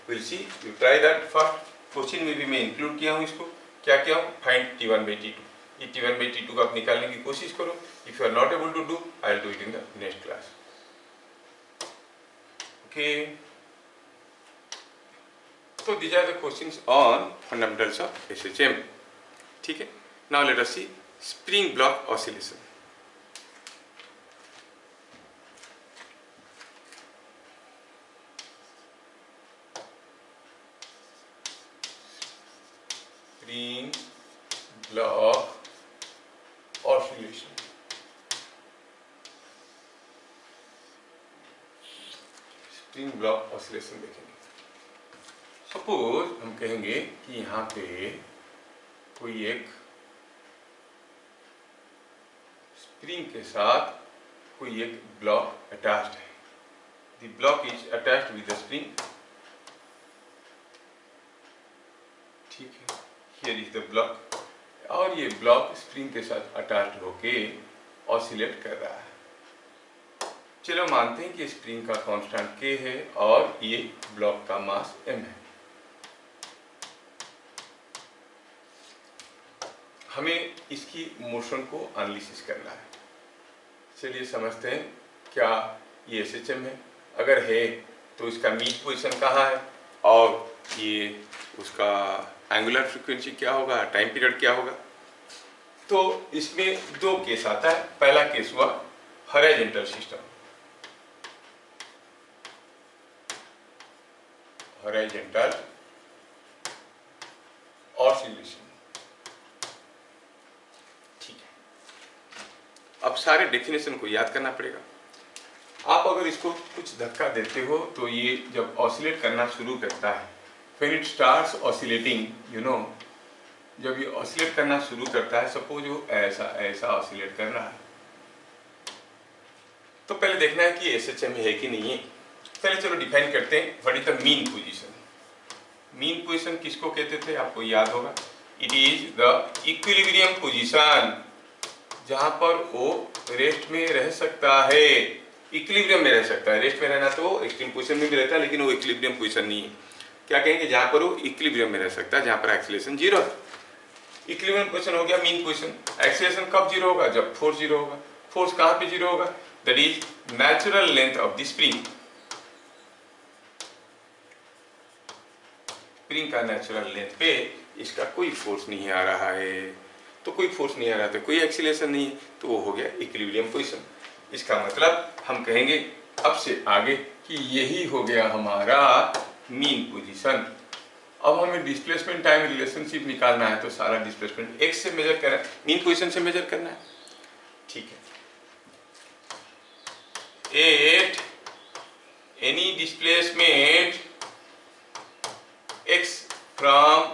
will see, you try that. First question में भी मैं इंक्लूड किया हूँ इसको। क्या किया हूँ, फाइंड t1/t2। ये t1/t2 को आप निकालने की कोशिश करो। If you are not able to do, I will do it in the next class. Okay, तो these are the questions on fundamentals of SHM। ठीक है, now let us see spring block oscillation। Spring block oscillation। Spring block oscillation देखेंगे। Suppose हम कहेंगे कि यहाँ पे कोई एक स्प्रिंग के साथ कोई एक ब्लॉक अटैच्ड है। The block is attached with the spring. ठीक है, हियर इज द ब्लॉक, और ये ब्लॉक स्प्रिंग के साथ अटैच्ड होके ऑसिलेट कर रहा है। चलो मानते हैं कि स्प्रिंग का कांस्टेंट k है और ये ब्लॉक का मास m है। हमें इसकी मोशन को एनालिसिस करना है। चलिए समझते हैं, क्या ये SHM है? अगर है तो इसका मीन पोजीशन कहाँ है, और ये उसका एंगुलर फ्रीक्वेंसी क्या होगा, टाइम पीरियड क्या होगा। तो इसमें दो केस आता है। पहला केस हुआ हॉरिजॉन्टल सिस्टम, हॉरिजॉन्टल ऑसिलेशन। ठीक है, अब सारे डेफिनेशन को याद करना पड़ेगा। आप अगर इसको कुछ धक्का देते हो तो ये जब ऑसिलेट करना शुरू करता है, when it starts oscillating, you know, जब ये ऑसिलेट करना शुरू करता है, सपोज वो ऐसा ऐसा ऑसिलेट कर रहा है, तो पहले देखना है कि SHM है कि नहीं है। पहले चलो डिफाइन करते हैं, what is the mean position. Mean position किसको कहते थे, आपको याद होगा, it is the equilibrium position, जहां पर वो रेस्ट में रह सकता है, इक्विलिब्रियम में रह सकता है। रेस्ट में रहना तो एक्सट्रीम पोजीशन में भी रहता है, लेकिन वो इक्विलिब्रियम पोजीशन नहीं है। क्या कहेंगे, जहां पर वो इक्विलिब्रियम में रह सकता है, जहां पर एक्सीलरेशन 0 है। इक्विलिब्रियम पोजीशन हो गया मीन पोजीशन। एक्सीलरेशन कब 0 होगा, जब फोर्स 0 होगा। फोर्स कहां पे 0 होगा, that is natural length of the spring. Spring का नेचुरल लेंथ पे इसका कोई फोर्स नहीं आ रहा है, तो कोई फोर्स नहीं आ रहा था, कोई एक्सीलरेशन नहीं है, तो वो हो गया इक्विलिब्रियम पोजीशन। इसका मतलब हम कहेंगे अब से आगे कि यही हो गया हमारा मीन पोजीशन। अब हमें डिस्प्लेसमेंट टाइम रिलेशनशिप निकालना है, तो सारा डिस्प्लेसमेंट x से मेजर करना है, मीन पोजीशन से मेजर करना है। ठीक है, eight any displacement x from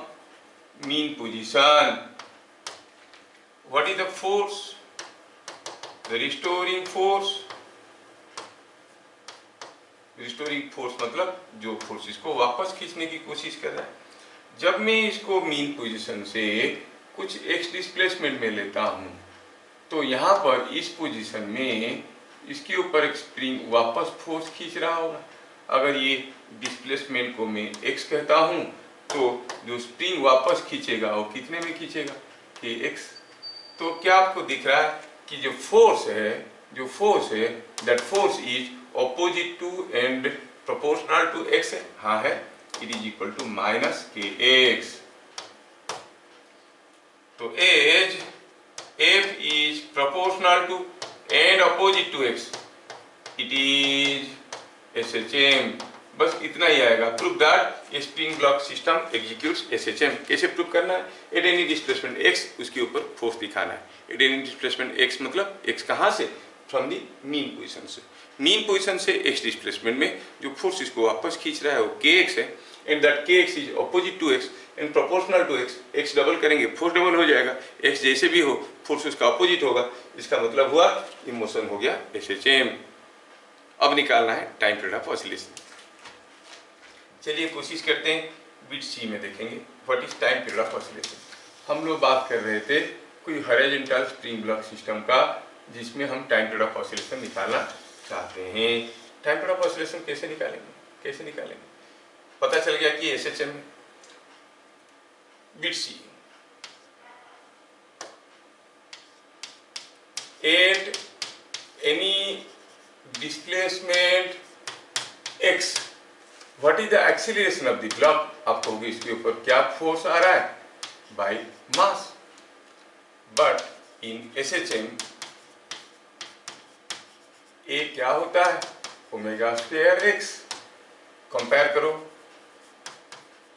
mean position, what is the force? The restoring force. Restoring force मतलब जो फोर्स इसको वापस खींचने की कोशिश कर रहा है। जब मैं इसको मीन पोजीशन से कुछ x डिस्प्लेसमेंट में लेता हूं, तो यहाँ पर इस पोजीशन में इसके ऊपर एक स्प्रिंग वापस फोर्स खींच रहा होगा। अगर ये डिस्प्लेसमेंट को मैं x कहता हूं, तो जो स्प्रिंग वापस खींचेगा वो कितने में खींचेगा, kx। तो क्या आपको दिख रहा है कि जो फोर्स है that force is opposite to and proportional to x है, हाँ है, it is equal to minus kx। तो as f is proportional to and opposite to x, it is SHM। बस इतना ही आएगा। Prove that spring block system executes SHM। कैसे prove करना है? एट एनी डिस्प्लेसमेंट x, उसके ऊपर फोर्स दिखाना है। एट एनी डिस्प्लेसमेंट x मतलब x कहाँ से? फ्रॉम दी मीन पोजीशन से। मीन पोजीशन से x डिस्प्लेसमेंट में जो फोर्स इसको वापस खींच रहा है वो kx है, and that kx is opposite to x and proportional to x। x double करेंगे फोर्स डबल हो जाएगा, x जैसे भी हो फोर्स उसका ऑपोजिट होगा। इसका मतलब हुआ ये मोशन हो गया SHM। अब निकालना है टाइम पीरियड ऑफ ऑसिलेशन। चलिए कोशिश करते हैं, बिट सी में देखेंगे what is time period of oscillation. हम लोग बात कर रहे थे कोई हॉरिजॉन्टल स्प्रिंग ब्लॉक सिस्टम का, जिसमें हम टाइम पीरियड ऑफ ऑसिलेशन निकालना चाहते हैं। टाइम पीरियड ऑफ ऑसिलेशन कैसे निकालेंगे? पता चल गया कि SHM में but see at any displacement x, what is the acceleration of the block. आप कहोगे इसके ऊपर क्या फोर्स आ रहा है? By mass. But in SHM a क्या होता है? Omega square x। कंपेयर करो,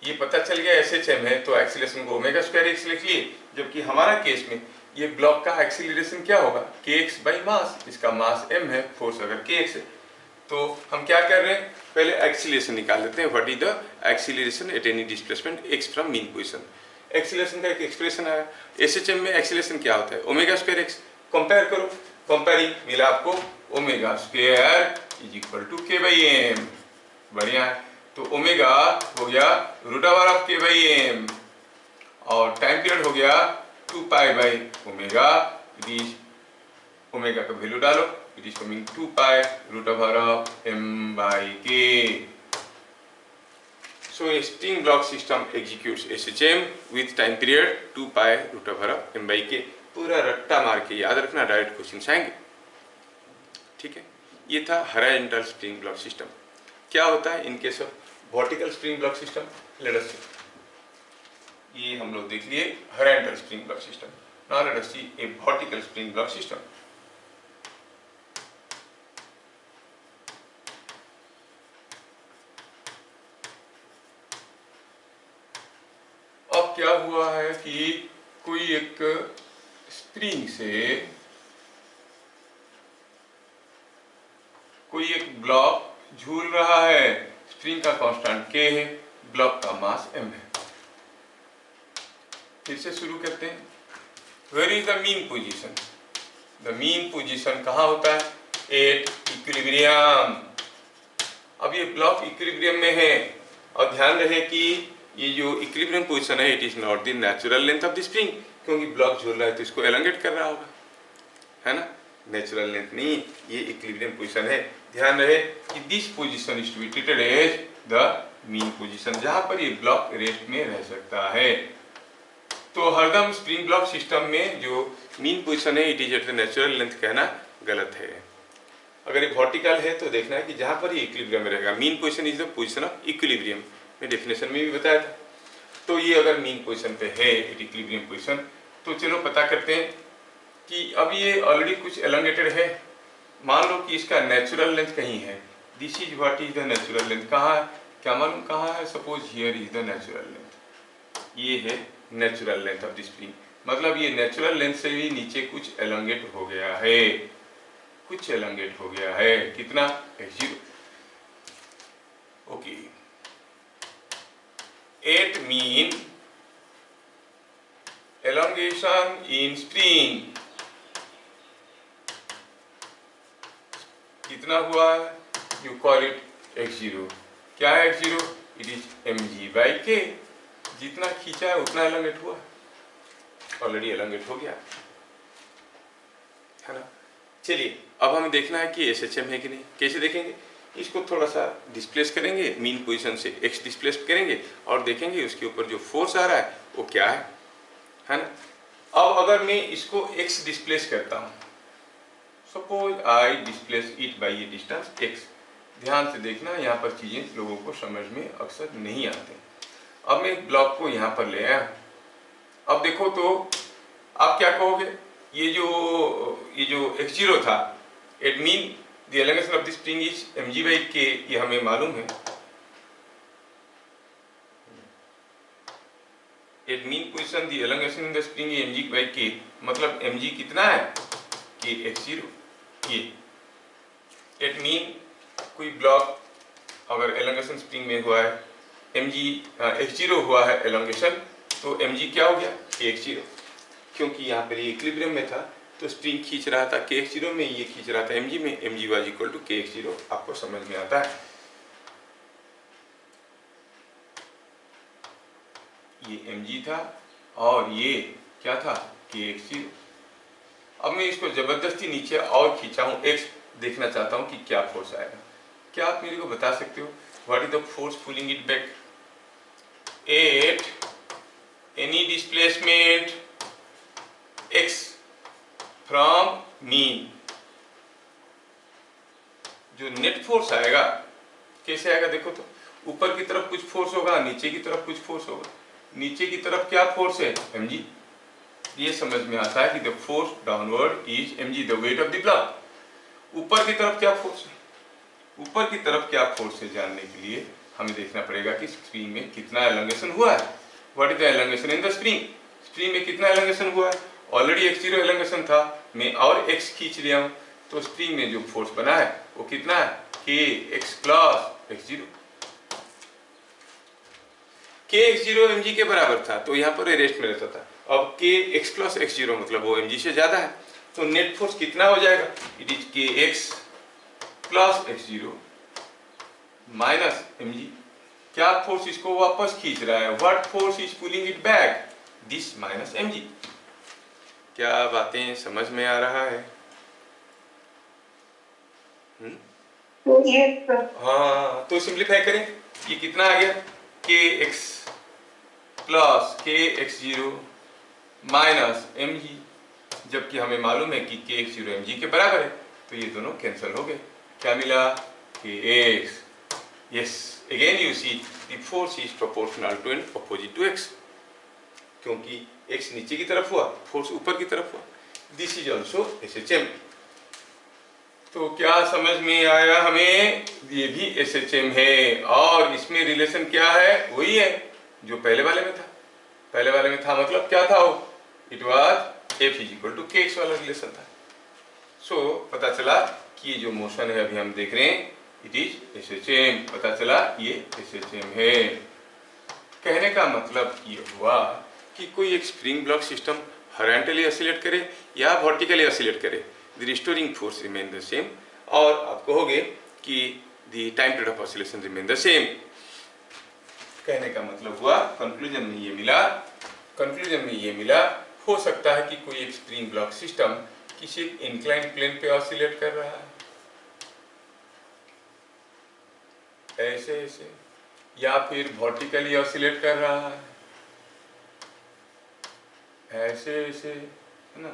ये पता चल गया SHM है तो एक्सीलरेशन को ओमेगा स्क्वायर x लिख लिए, जबकि हमारा केस में ये ब्लॉक का एक्सीलरेशन क्या होगा? kx by mass. इसका मास m है, फोर्स अगर kx है, तो हम क्या कर रहे हैं? पहले एक्सीलरेशन निकाल लेते हैं। What is the acceleration eight any displacement x from mean position. Acceleration का एक एक्सप्रेशन आया। SHM में एक्सीलरेशन क्या होता है? Omega square x। कंपेयर करो, कंपेयरिंग मिला आपको omega square is equal to k by m। बढ़िया है, तो ओमेगा हो गया root over of k by m, और टाइम पीरियड हो गया 2 pi by omega. It is omega का वैल्यू डालो, it is coming 2 pi root over of m by k। So a spring block system executes SHM with time period 2 pi root over of m by k। पूरा रट्टा मार के याद रखना, direct question आएंगे। ठीक है, ये था हॉरिजॉन्टल स्प्रिंग ब्लॉक सिस्टम। क्या होता है in case of vertical spring block system? Let us see, ये हम लोग देख लिए horizontal spring block system. Now let us see a vertical spring block system. अब क्या हुआ है कि कोई एक स्प्रिंग से कोई एक ब्लॉक झूल रहा है। स्प्रिंग का कांस्टेंट k है, ब्लॉक का मास m है। फिर से शुरू करते हैं। Where is the mean position? The mean position कहाँ होता है? At equilibrium. अब ये ब्लॉक इक्विलिब्रियम में है, और ध्यान रहे कि ये जो इक्विलिब्रियम पोजीशन है, it is not the natural length of the spring, क्योंकि ब्लॉक झूल रहा है तो इसको एलोंगेट कर रहा होगा, है ना। नेचुरल लेंथ नहीं, ये इक्विलिब्रियम पोजीशन है। ध्यान रहे कि this position is to be treated as the mean position, जहां पर ये ब्लॉक रेस्ट में रह सकता है। तो हरदम स्प्रिंग ब्लॉक सिस्टम में जो मीन पोजीशन है, it is at the natural length कहना गलत है। अगर ये वर्टिकल है तो देखना है कि जहां पर ये इक्विलिब्रियम में रहेगा। Mean position is the position of equilibrium, मैं डेफिनेशन में भी बताया था। तो ये अगर मीन पोजीशन पे है, इक्विलिब्रियम पोजीशन, तो चलो पता करते हैं कि अब ये ऑलरेडी कुछ एलोंगेटेड है, मान लो कि इसका नेचुरल लेंथ कहीं है, this is what is the natural length, कहाँ है, क्या मालूम कहाँ है, suppose here is the natural length, ये है natural length of the spring, मतलब ये नेचुरल लेंथ से भी नीचे कुछ एलोंगेट हो गया है, कुछ एलोंगेट हो गया है, कितना, x0, okay. At mean elongation in spring कितना हुआ है, यू कॉल इट x0, क्या है x0, इट इज mg/k, जितना खींचा है उतना एलोंगेट हुआ, ऑलरेडी एलोंगेट हो गया है ना। चलिए अब हमें देखना है कि SHM है कि नहीं, कैसे देखेंगे, इसको थोड़ा सा डिस्प्लेस करेंगे, मीन पोजीशन से x डिस्प्लेस करेंगे और देखेंगे उसके ऊपर जो फोर्स आ रहा है वो क्या है ना। अब अगर मैं इसको x डिस्प्लेस करता हूँ, suppose I displace it by A distance x, ध्यान से देखना यहाँ पर चीजें लोगों को समझ में अक्सर नहीं आते। अब मैं एक ब्लॉक को यहाँ पर ले आया, अब देखो तो आप क्या कहोगे, ये जो x0 था, it mean the elongation of the spring is mg/k, ये हमें मालूम है, at mean position the elongation in the spring is mg/k, मतलब mg कितना है, k x0, ये एट मीन कोई ब्लॉक अगर एलोंगेशन स्प्रिंग में हुआ है mg x0 हुआ है एलोंगेशन, तो mg क्या हो गया, k x0, क्योंकि यहाँ पर ये इक्विलिब्रियम में था तो स्प्रिंग खींच रहा था k x0 में, ये खींच रहा था mg में, mg was equal to k x0, आपको समझ में आता है। ये mg था और ये क्या था, k x0। अब मैं इसको जबरदस्ती नीचे और खींचा हूँ, x देखना चाहता हूँ कि क्या फोर्स आएगा, क्या आप मेरे को बता सकते हो, what is the force pulling it back at any displacement x from mean, जो नेट फोर्स आएगा कैसे आएगा, देखो तो ऊपर की तरफ कुछ फोर्स होगा, नीचे की तरफ कुछ फोर्स होगा, नीचे की तरफ क्या फोर्स है, mg, ये समझ में आता है कि the force downward is mg, the weight of the block. ऊपर की तरफ क्या फोर्स है, ऊपर की तरफ क्या फोर्स है जानने के लिए हमें देखना पड़ेगा कि स्प्रिंग में कितना एलोंगेशन हुआ है, what is the elongation in the spring, spring में कितना एलोंगेशन हुआ है, ऑलरेडी x0 एलोंगेशन था, मैं और x खींच लिया हूं, तो स्प्रिंग में जो फोर्स बना है वो कितना है, k x plus x0, k x0 mg के बराबर था तो यहाँ पर रेस्ट में रहता था, अब k x प्लस x0 मतलब वो mg से ज्यादा है, तो नेट फोर्स कितना हो जाएगा, it is k x plus x0 minus mg, क्या फोर्स इसको वापस खींच रहा है, what force is pulling it back, this minus mg। क्या बातें समझ में आ रहा है, हाँ, तो सिंप्लीफाई करें, ये कितना आ गया, k x plus k x0 minus mg, जबकि हमें मालूम है कि k x0 mg के बराबर है, तो ये दोनों कैंसिल हो गए, क्या मिला, k x, yes, again you see the force is proportional to and opposite to x, क्योंकि x नीचे की तरफ हुआ, फोर्स ऊपर की तरफ हुआ, दिस इज ऑल्सो SHM। तो क्या समझ में आया हमें, ये भी SHM है, और इसमें रिलेशन क्या है, वही है जो पहले वाले में था, पहले वाले में था मतलब क्या था वो, it was F is equal to kx वाला रिलेशन था। सो पता चला कि ये जो मोशन है अभी हम देख रहे हैं इट इज SHM, पता चला ये SHM है। कहने का मतलब ये हुआ कि कोई एक spring block system horizontally oscillate करे या वर्टिकली ऑसिलेट करे, the restoring force remain the same, और आप कहोगे कि the time period of oscillation remain the same. कहने का मतलब हुआ, कंक्लूजन में ये मिला, हो सकता है कि कोई एक स्प्रिंग ब्लॉक सिस्टम किसी इंक्लाइन प्लेन पे ऑसिलेट कर रहा है, ऐसे, या फिर वर्टिकली ऑसिलेट कर रहा है, ऐसे है ना,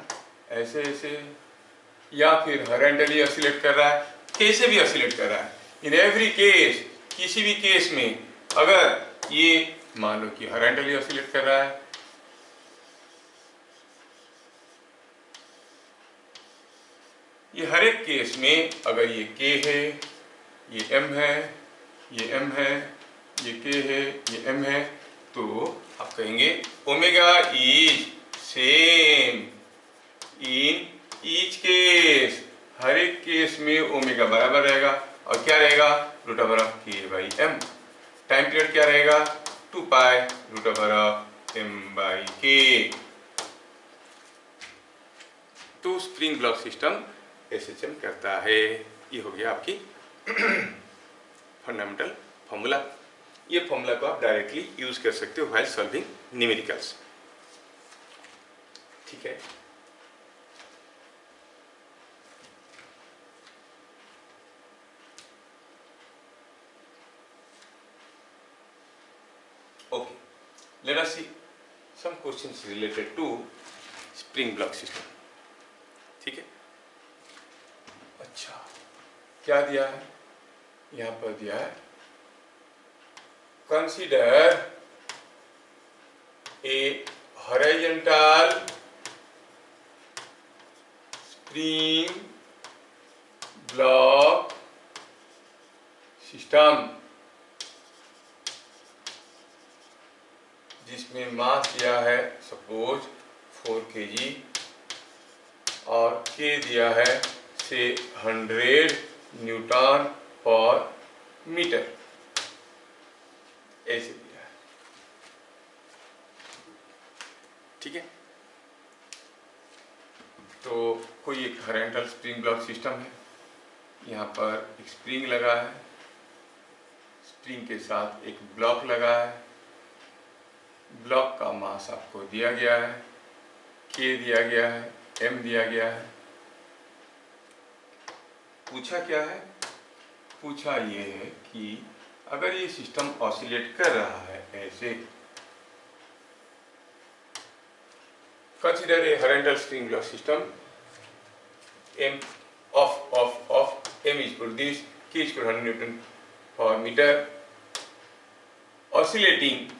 ऐसे, या फिर हॉरिजॉन्टली ऑसिलेट कर रहा है, कैसे भी ऑसिलेट कर रहा है, इन एवरी केस, किसी भी केस में अगर ये मान लो कि हॉरिजॉन्टली ऑसिलेट कर रहा है, ये हर एक केस में अगर ये k है, ये m है, ये m है, ये k है, ये m है, तो आप कहेंगे omega is same in each case. हर एक केस में ओमेगा बराबर रहेगा और क्या रहेगा, root over of k by m। Time period क्या रहेगा, 2 pi root over of m by k। तो स्प्रिंग ब्लॉक सिस्टम एसएचएम करता है। ये हो गया आपकी फंडामेंटल फॉर्मूला। ये फॉर्मूला को आप डायरेक्टली यूज कर सकते हो व्हाइल सॉल्विंग न्यूमेरिकल्स। ठीक है, okay, let us see some questions related to spring block system। ठीक है, अच्छा क्या दिया है, यहां पर दिया है consider a horizontal spring block system जिसमें मास दिया है सपोज 4 kg और k दिया है से 100 न्यूटन पर मीटर, ऐसे दिया है। ठीक है, तो कोई एक हॉरिजॉन्टल स्प्रिंग ब्लॉक सिस्टम है, यहाँ पर एक स्प्रिंग लगा है, स्प्रिंग के साथ एक ब्लॉक लगा है, ब्लॉक का मास आपको दिया गया है, k दिया गया है, m दिया गया है। पूछा क्या है, पूछा ये है कि अगर ये सिस्टम ऑसिलेट कर रहा है ऐसे, consider a horizontal spring block system m of m is equal to this, k is equal to 100 Newton per meter, oscillating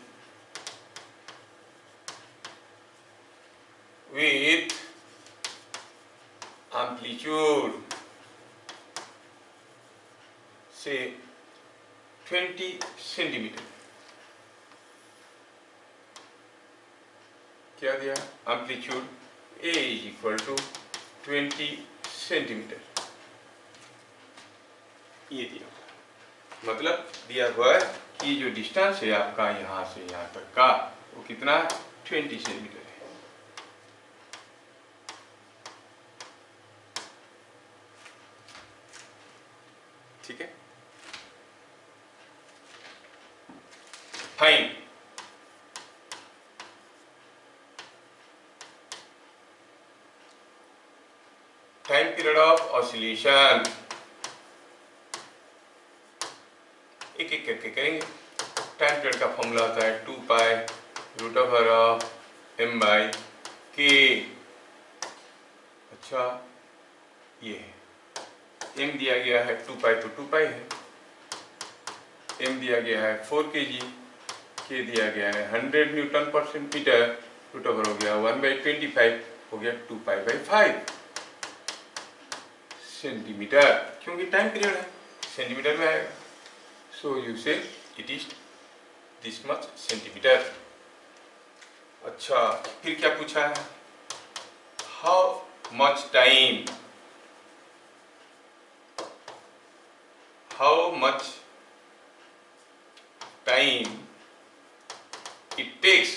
with amplitude say 20 centimetre. क्या दिया, amplitude a is equal to 20 centimetre, ये दिया हुआ, मतलब दिया हुआ है कि जो डिस्टेंस है आपका यहाँ से यहाँ तक का वो कितना है, 20 सेंटीमीटर है। ठीक है, find time period of oscillation, एक एक करके करेंगे। टाइम पीरियड का फॉर्मूला होता है 2 pi root over of m by k। अच्छा, ये है m दिया गया है 2 पाई, तो 2 पाई है, m दिया गया है 4 kg, k दिया गया है 100 न्यूटन पर सेंटीमीटर, रूट ओवर हो गया 1/25, हो गया 2 पाई बाई 5 सेंटीमीटर, क्योंकि टाइम पीरियड है सेंटीमीटर में आएगा। सो यू से it is this much centimetre. अच्छा, फिर क्या पूछा है, how much time, how much time it takes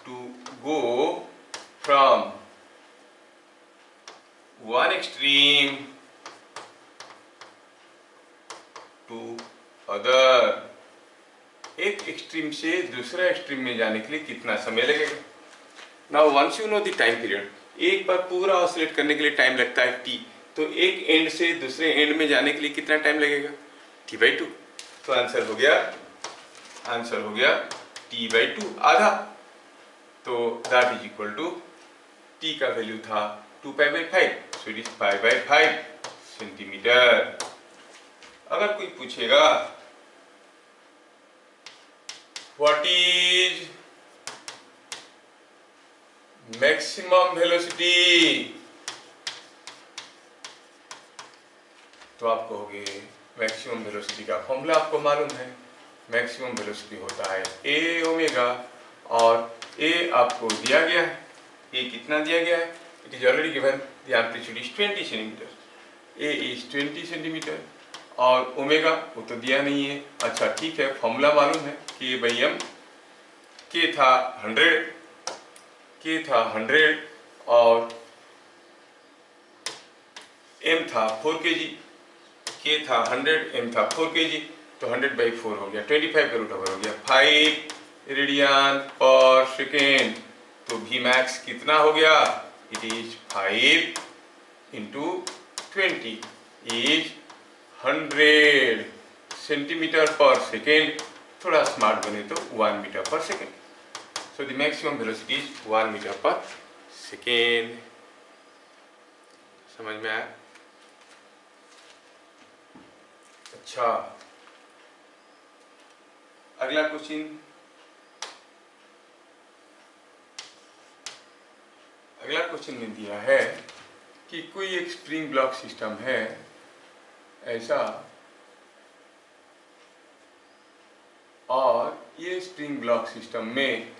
to go from one extreme to other, एक एक्सट्रीम से दूसरा एक्सट्रीम में जाने के लिए कितना समय लगेगा। Now once you know the time period, एक बार पूरा ऑसिलेट करने के लिए टाइम लगता है t, तो एक एंड से दूसरे एंड में जाने के लिए कितना टाइम लगेगा, t/2। तो आंसर हो गया t/2 आधा, तो that is equal to t का वैल्यू था 2 pi by 5, so it is pi by 5 centimetre. अगर कोई पूछेगा व्हाट इज मैक्सिमम वेलोसिटी, तो आप कहोगे मैक्सिमम वेलोसिटी का फॉर्मूला आपको मालूम है, मैक्सिमम वेलोसिटी होता है ए ओमेगा, और ए आपको दिया गया है, ए कितना दिया गया है, it is already given, the amplitude is 20 centimetre, A is 20 centimetre, और ओमेगा वो तो दिया नहीं है। अच्छा ठीक है, फॉर्मूला मालूम है कि बाई एम, के था 100 और एम था 4 kg, के था 100, एम था 4 kg, तो 100/4 हो गया, 25 का रूट ओवर हो गया, 5 रेडियन पर सेकेंड। तो वी मैक्स कितना हो गया, it is 5 into 20 is 100 centimetre per second, थोड़ा स्मार्ट बने तो 1 metre per second. So the maximum velocity is 1 metre per second. समझ में आया? अच्छा, अगला क्वेश्चन, अगला क्वेश्चन में दिया है कि कोई एक स्प्रिंग ब्लॉक सिस्टम है ऐसा, और ये स्प्रिंग ब्लॉक सिस्टम में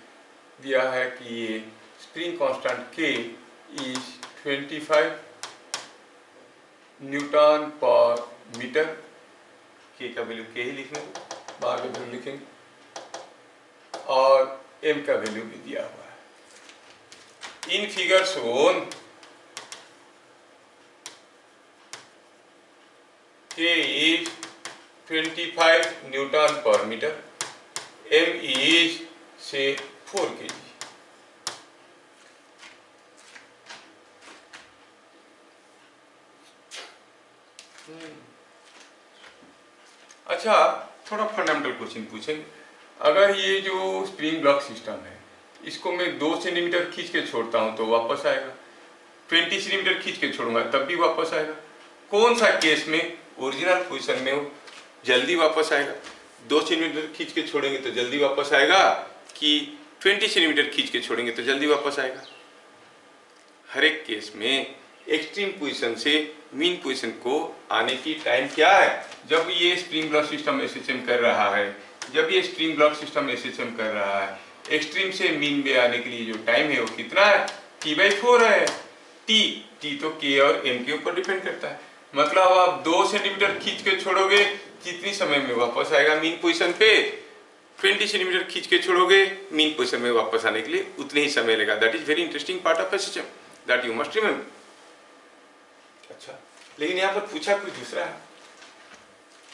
दिया है कि ये स्प्रिंग कांस्टेंट के इज 25 न्यूटन पर मीटर, के का वैल्यू के ही लिखना, बाद में वैल्यू लिखेंगे, और एम का वैल्यू भी दिया हुआ है। इन फिगर शोन के इज 25 न्यूटन पर मीटर, एम इज से 4 kg। अच्छा, थोड़ा फंडामेंटल क्वेश्चन पूछेंगे। अगर ये जो स्प्रिंग ब्लॉक सिस्टम है, इसको मैं 2 सेंटीमीटर खींच के छोड़ता हूं तो वापस आएगा, 20 सेंटीमीटर खींच के छोड़ूंगा तब भी वापस आएगा। कौन सा केस में ओरिजिनल पोजीशन में वो जल्दी वापस आएगा? 2 सेंटीमीटर खींच के छोड़ेंगे तो जल्दी वापस आएगा, कि 20 सेंटीमीटर खींच के छोड़ेंगे तो जल्दी वापस आएगा? हर एक केस में एक्सट्रीम पोजीशन से मीन पोजीशन को आने की टाइम क्या है? जब ये स्प्रिंग ब्लॉक सिस्टम एसएचएम कर रहा है, जब ये स्प्रिंग ब्लॉक सिस्टम एसएचएम कर रहा है, एक्सट्रीम से मीन में आने के लिए जो टाइम है वो कितना है? T/4 है। टी तो के और एम के ऊपर डिपेंड करता है। मतलब आप 2 सेंटीमीटर खींच के छोड़ोगे, कितनी समय में वापस आएगा मीन पोजीशन पे? 20 सेंटीमीटर खींच के छोड़ोगे, मीन पोजीशन में वापस आने के लिए उतने ही समय लगेगा। That is very interesting part of SHM, that you must remember. अच्छा, लेकिन यहां पर पूछा कुछ दूसरा है।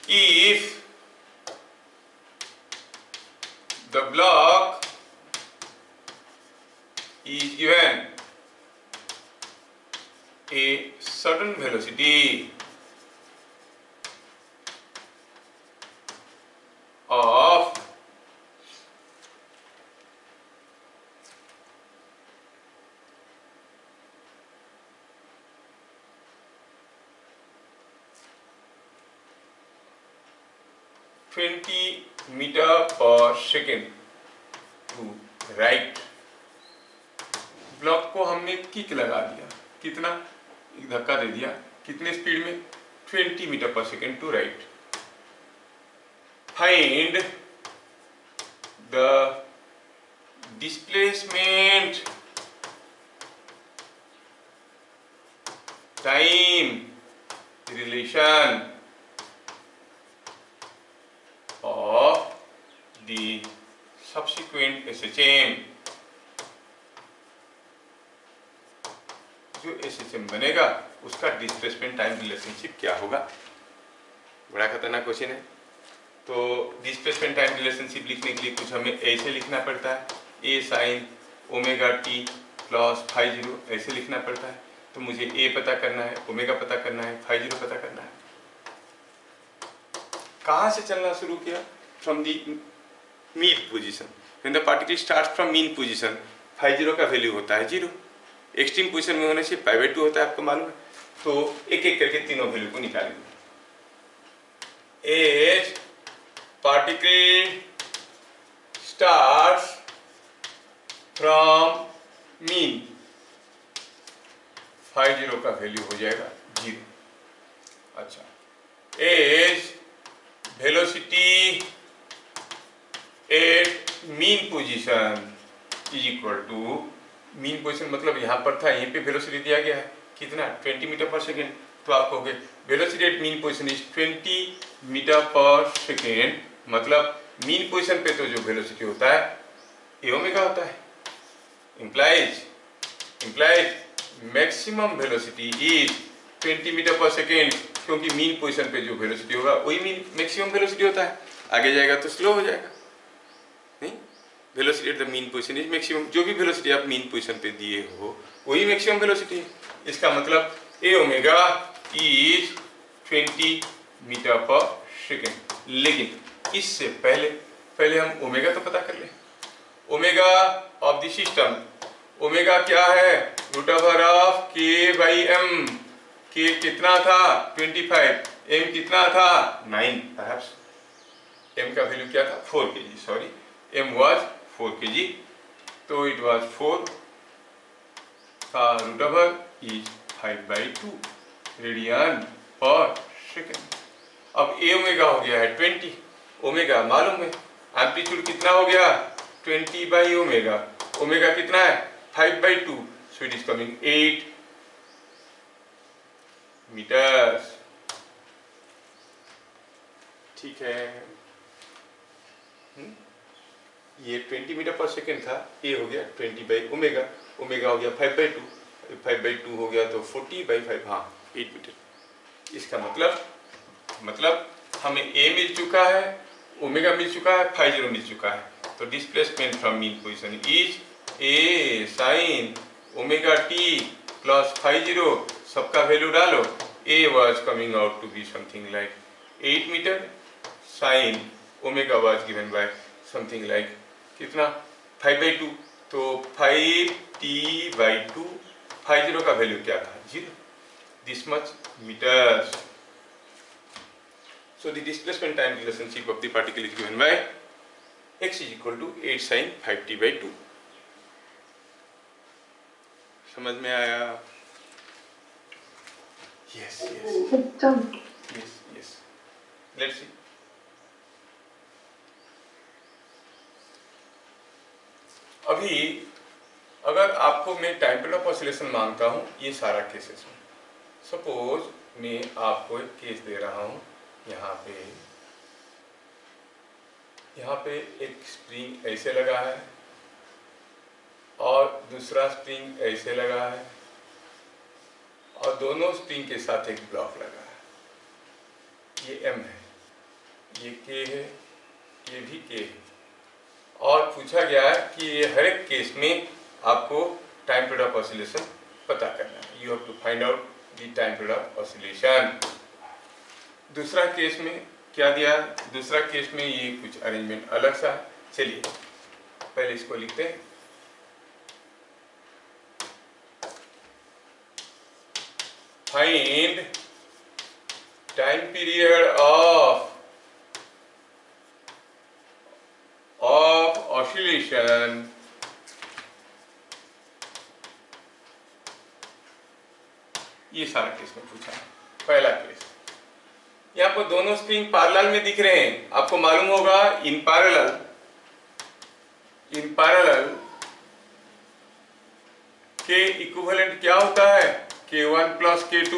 If the block is given a certain velocity of 20 meter per second to right, block को हमने किक लगा दिया, कितना? एक धक्का दे दिया, कितने स्पीड में? 20 metre per second to right. Find the displacement time relation of the subsequent SHM. जो एसएचएम बनेगा उसका डिस्प्लेसमेंट टाइम रिलेशनशिप क्या होगा? बड़ा खतरनाक क्वेश्चन है। तो डिस्प्लेसमेंट टाइम रिलेशनशिप लिखने के लिए कुछ हमें ऐसे लिखना पड़ता है, a sine omega t plus phi zero, ऐसे लिखना पड़ता है। तो मुझे ए पता करना है, ओमेगा पता करना है, फाई जीरो पता करना है। कहाँ से चलना शुरू किया? From the mean position. When the particle start from mean position, phi zero का वैल्यू होता है 0। एक्सट्रीम पोजीशन में होने से π/2 होता है, आपको मालूम है। तो एक एक करके तीनों वैल्यू को निकालेंगे। As particle starts from mean, phi zero का वैल्यू हो जाएगा 0। अच्छा, is velocity at mean position is equal to mean position मतलब यहाँ पर था, यहीं पे वेलोसिटी दिया गया है कितना 20 मीटर पर सेकेंड, तो आप कहोगे velocity at mean position is 20 metre per second, मतलब मीन पोजीशन पे तो जो वेलोसिटी होता है ए ओमेगा होता है, implies maximum velocity is 20 metre per second, क्योंकि मीन पोजीशन पे जो वेलोसिटी होगा वही मीन मैक्सिमम वेलोसिटी होता है, आगे जाएगा तो स्लो हो जाएगा। नहीं, velocity at the mean position is maximum, जो भी वेलोसिटी आप मीन पोजीशन पे दिए हो वही मैक्सिमम वेलोसिटी है। इसका मतलब a omega is 20 metre per second. लेकिन इससे पहले हम ओमेगा तो पता कर लें। Omega of the system, omega क्या है, रूट ओवर ऑफ के बाई एम। के कितना था 25, एम कितना था 9, परहैप्स एम का वैल्यू क्या था 4 kg, sorry m was 4 kg, तो इट वाज 4 का root over is 5/2 radian per second. अब ए ओमेगा हो गया है 20, ओमेगा मालूम है, एम्पलीट्यूड कितना हो गया 20 बाई ओमेगा, ओमेगा कितना है 5/2, so it is coming 8 metres. ठीक है, ये 20 मीटर पर सेकेंड था, ए हो गया 20 बाई ओमेगा, ओमेगा हो गया 5/2, 5/2 हो गया तो 40/5, हाँ 8 मीटर। इसका मतलब हमें ए मिल चुका है, ओमेगा मिल चुका है, 50 मिल चुका है, तो displacement from mean position is a sine omega t plus 50, सबका वैल्यू डालो, a was coming out to be something like 8 metre, sine omega was given by something like कितना 5/2, तो 5t/2, 50 का वैल्यू क्या था 0, this much metres. So the displacement time relationship of the particle is given by x is equal to 8 sin 5t/2। समझ में आया? Yes, let's see। अभी अगर आपको मैं टाइम पीरियड ऑफ ऑसिलेशन मांगता हूं, ये सारा केसेस में, सपोज मैं आपको एक केस दे रहा हूं, यहाँ पे एक स्प्रिंग ऐसे लगा है और दूसरा स्प्रिंग ऐसे लगा है और दोनों स्प्रिंग के साथ एक ब्लॉक लगा है, ये M है, ये K है, ये भी K है, और पूछा गया है कि ये हर एक केस में आपको टाइम पीरियड ऑफ ऑसिलेशन पता करना है, you have to find out the time period of oscillation. दूसरा केस में क्या दिया, दूसरा केस में ये कुछ अरेंजमेंट अलग सा है, चलिए पहले इसको लिखते हैं। Find time period of oscillation ये सारा केस में पूछा है। पहला केस, यहाँ पर दोनों स्प्रिंग पैरेलल में दिख रहे हैं, आपको मालूम होगा इन पैरेलल के इक्विवेलेंट क्या होता है, K1 plus K2,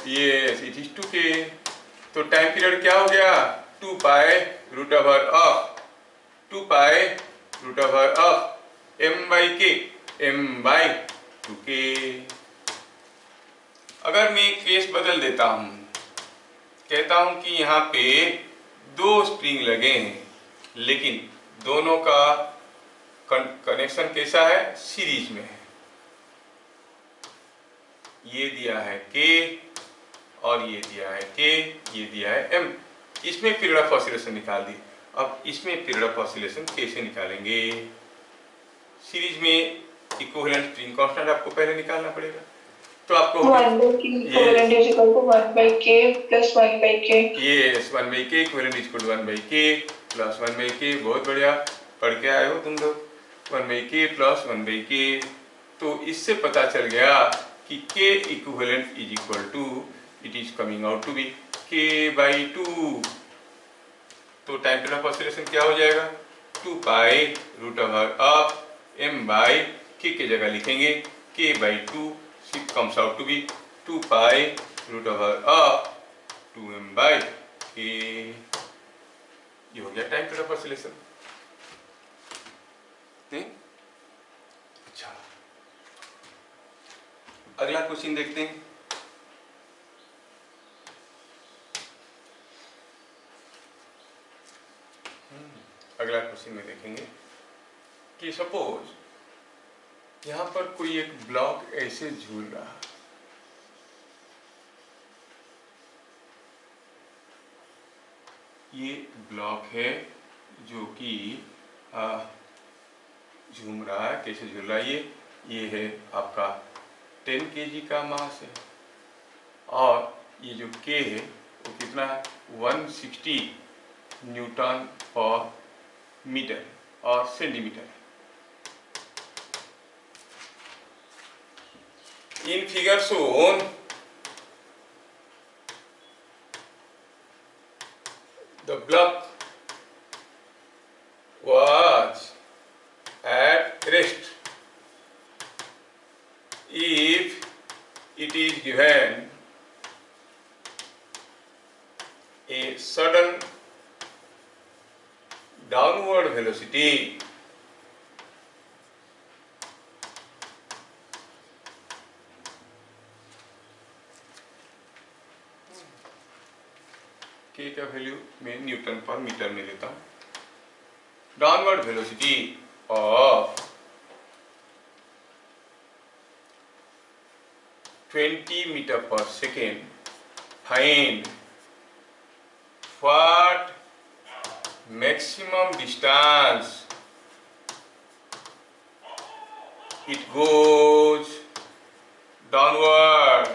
yes it is 2K, तो टाइम पीरियड क्या हो गया 2 pi root over of m/2K। अगर मैं केस बदल देता हूं, कहता हूं कि यहाँ पे दो स्प्रिंग लगे हैं, लेकिन दोनों का कनेक्शन कैसा है, सीरीज में है, ये दिया है K और ये दिया है K, ये दिया है M, इसमें पीरियड ऑफ ऑसिलेशन निकाल दी। अब इसमें पीरियड ऑफ ऑसिलेशन कैसे निकालेंगे, सीरीज में इक्विवेलेंट स्प्रिंग कांस्टेंट आपको पहले निकालना पड़ेगा, तो आपको 1/k equivalent is equal to 1/k plus 1/k, yes 1/k equivalent is equal to 1/k plus 1/k, बहुत बढ़िया पढ़ के आए हो तुम लोग, 1/k plus 1/k, तो इससे पता चल गया कि K equivalent is equal to, it is coming out to be k/2। तो टाइम पीरियड ऑफ ऑसिलेशन क्या हो जाएगा, 2 pi root over of m by k की जगह लिखेंगे k/2, comes out to be 2 pi root over of 2m by k। ये हो गया टाइम पीरियड ऑफ ऑसिलेशन। अच्छा, अगला क्वेश्चन देखते हैं। अगला क्वेश्चन में देखेंगे कि सपोज यहां पर कोई एक ब्लॉक ऐसे झूल रहा है, ये ब्लॉक है जो कि झूम रहा है। कैसे झूल रहा है, ये है आपका 10 kg का मास है, और ये जो k है वो कितना है, 160 न्यूटन पर मीटर और centimetre. In figure shown the block was at rest if it is given a sudden downward velocity k का वैल्यू मैं न्यूटन पर मीटर में लेता हूं। Downward velocity of 20 metre per second, find what maximum distance it goes downward.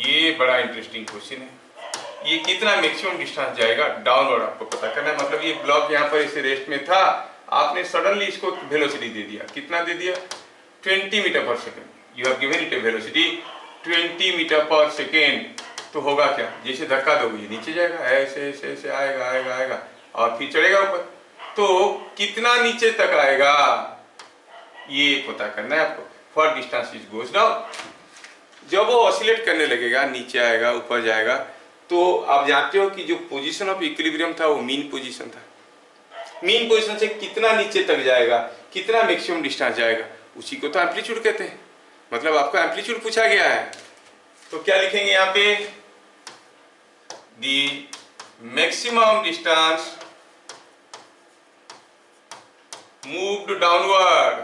ये बड़ा interesting question है। ये कितना मैक्सिमम डिस्टेंस जाएगा डाउनवर्ड आपको पता करना है। मतलब ये ब्लॉक यहाँ पर इसे रेस्ट में था, आपने सडनली इसको वेलोसिटी दे दिया। कितना दे दिया, 20 metre per second. You have given it a velocity 20 metre per second. तो होगा क्या, जैसे धक्का दोगे ये नीचे जाएगा, ऐसे ऐसे ऐसे आएगा आएगा आएगा और फिर चढ़ेगा ऊपर। तो कितना नीचे तक आएगा ये पता करना है आपको। For distance is goes down, जब वो ऑसिलेट करने लगेगा, नीचे आएगा ऊपर जाएगा, तो आप जानते हो कि जो पोजीशन ऑफ इक्विलिब्रियम था वो मीन पोजीशन था। मीन पोजीशन से कितना नीचे तक जाएगा, कितना मैक्सिमम डिस्टेंस जाएगा, उसी को तो एम्पलीट्यूड कहते हैं। मतलब आपको एम्पलीट्यूड पूछा गया है, तो क्या लिखेंगे यहाँ पे, the maximum distance moved downward.